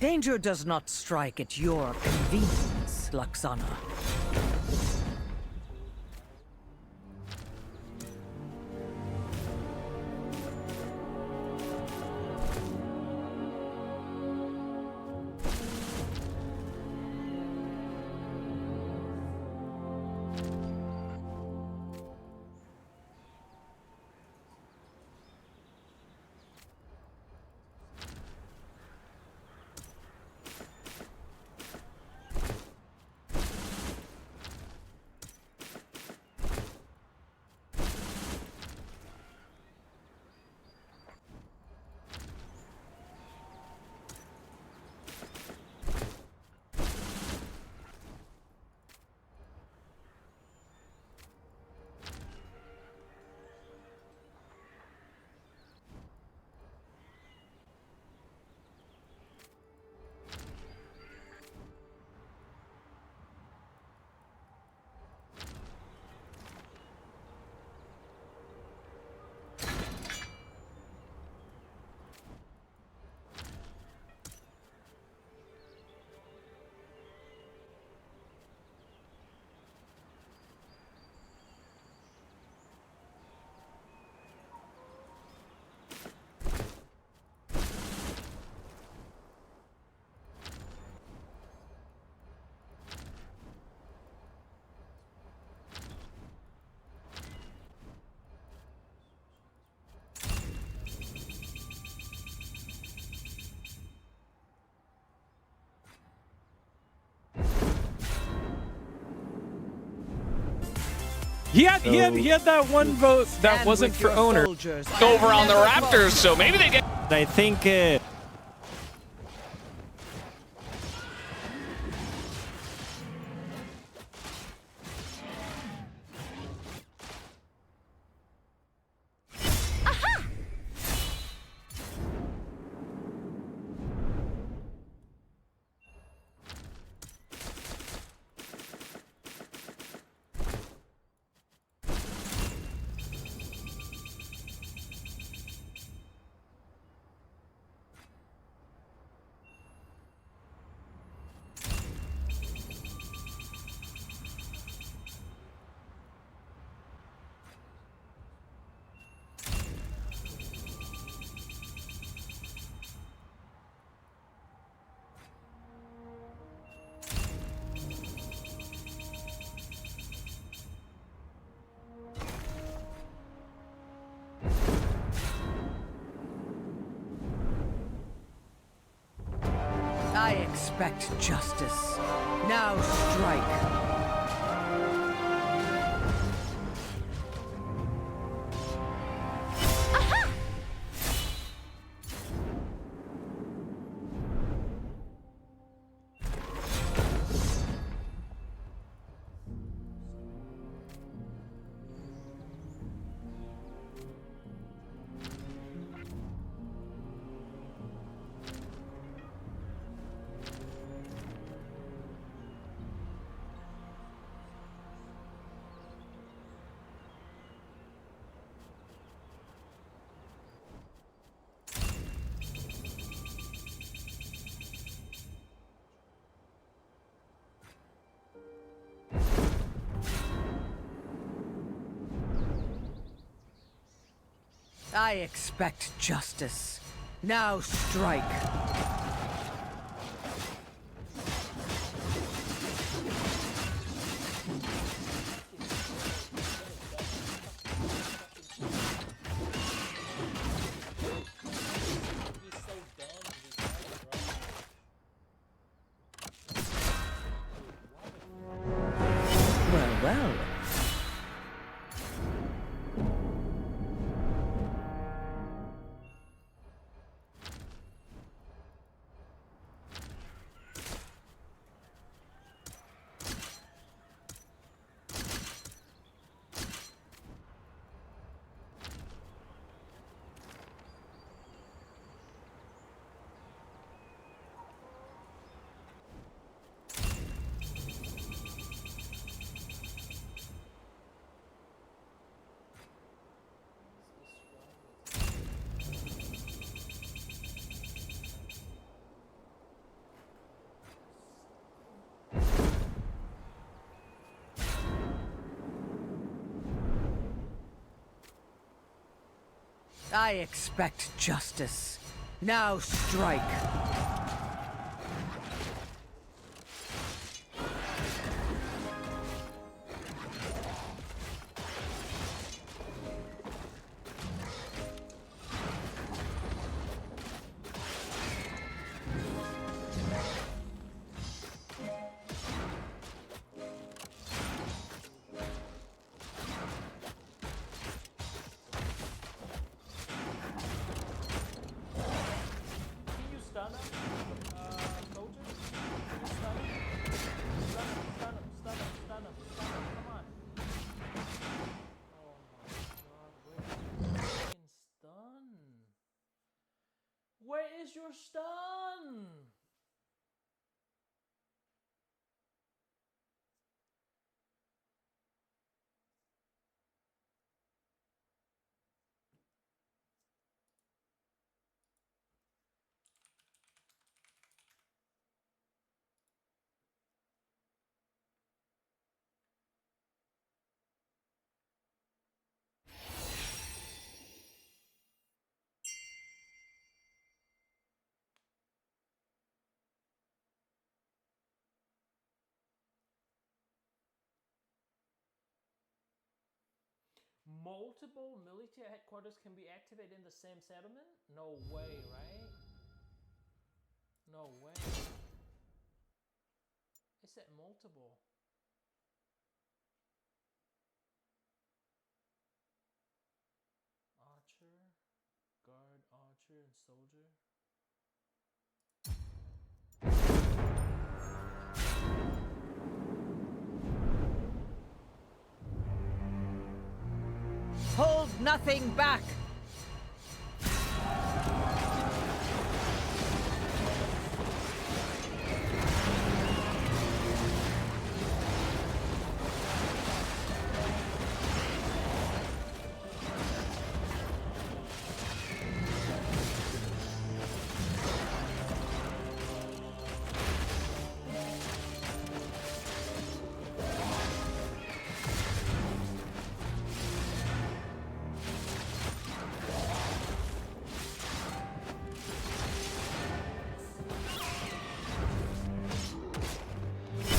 Danger does not strike at your convenience, Laksana. He had that one vote that Stand wasn't with for your owner. soldiers Over and on the never Raptors, so maybe they get. I think I expect justice. Now strike. I expect justice. Now strike. Well, well. I expect justice. Now strike. Can you stun him? Coaches? Can you stun him? Stun him, stun him, stun him, stun him, stun him, come on. Oh my god, where is your fucking stun? Where is your stun? Multiple military headquarters can be activated in the same settlement? No way, right? No way. It said multiple. Archer and Soldier. Hold nothing back!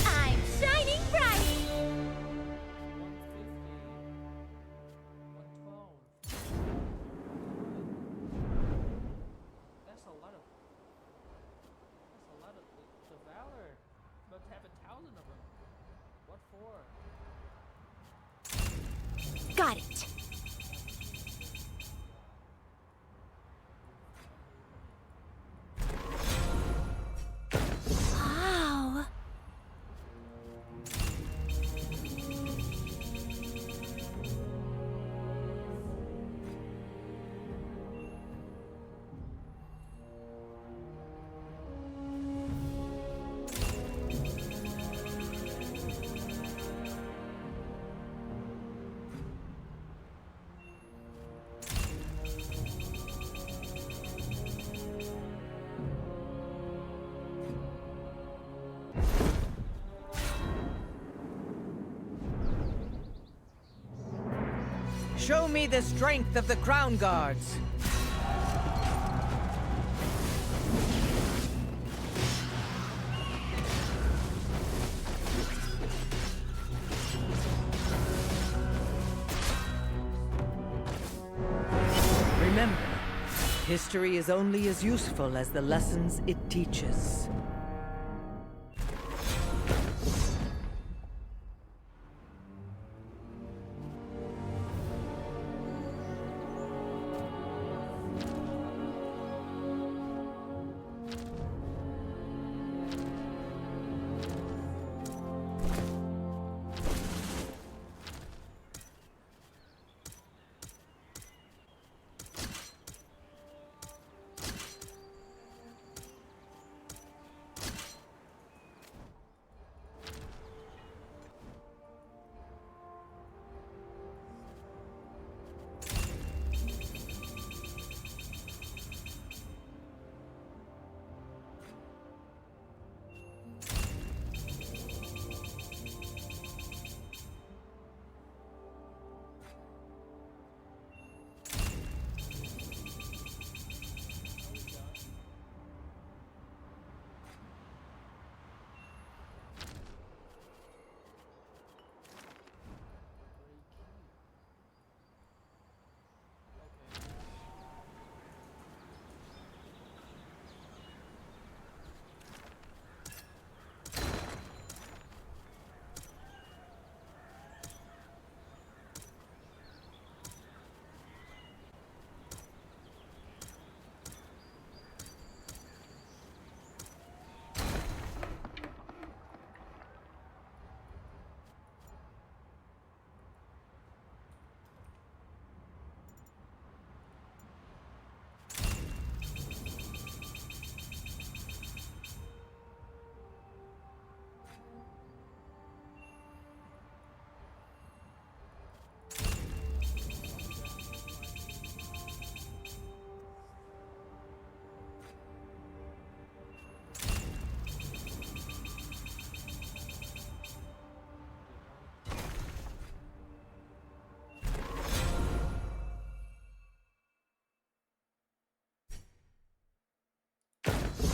I'm shining bright! 150, 112. That's a lot of the Valor. About to have 1,000 of them. What for? Got it! Wow! Show me the strength of the Crown Guards. Remember, history is only as useful as the lessons it teaches.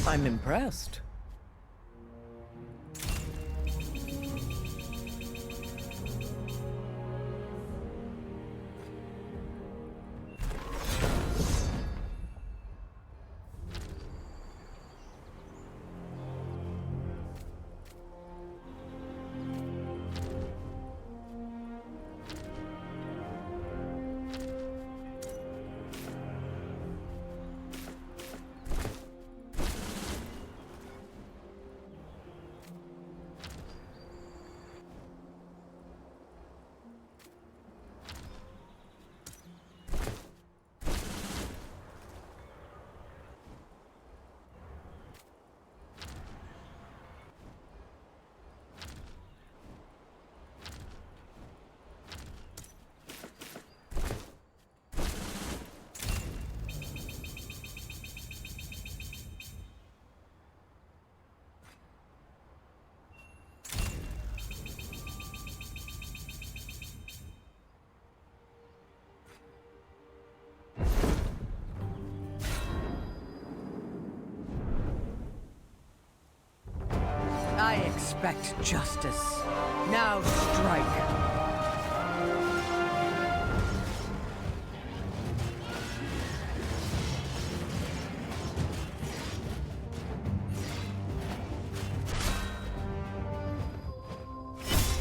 I'm impressed. expect justice. Now strike.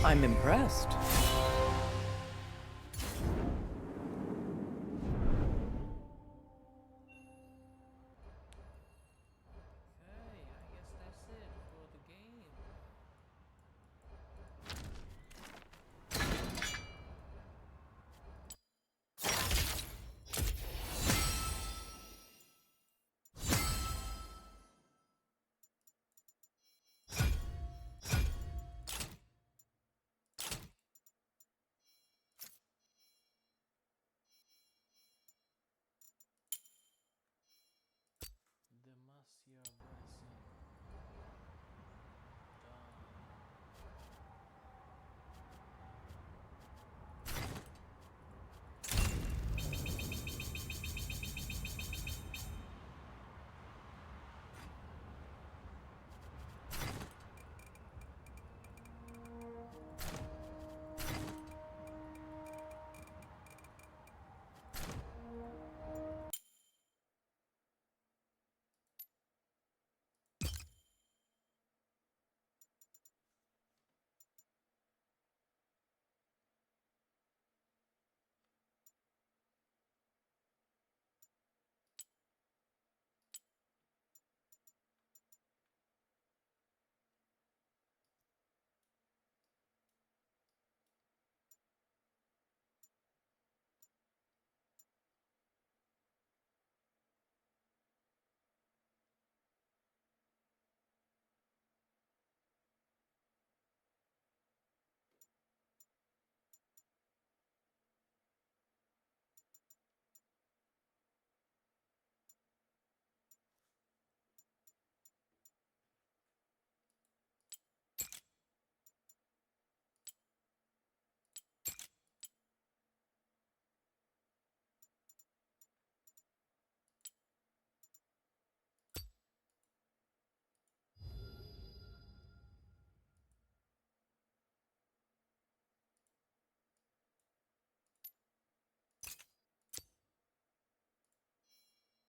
I'm impressed.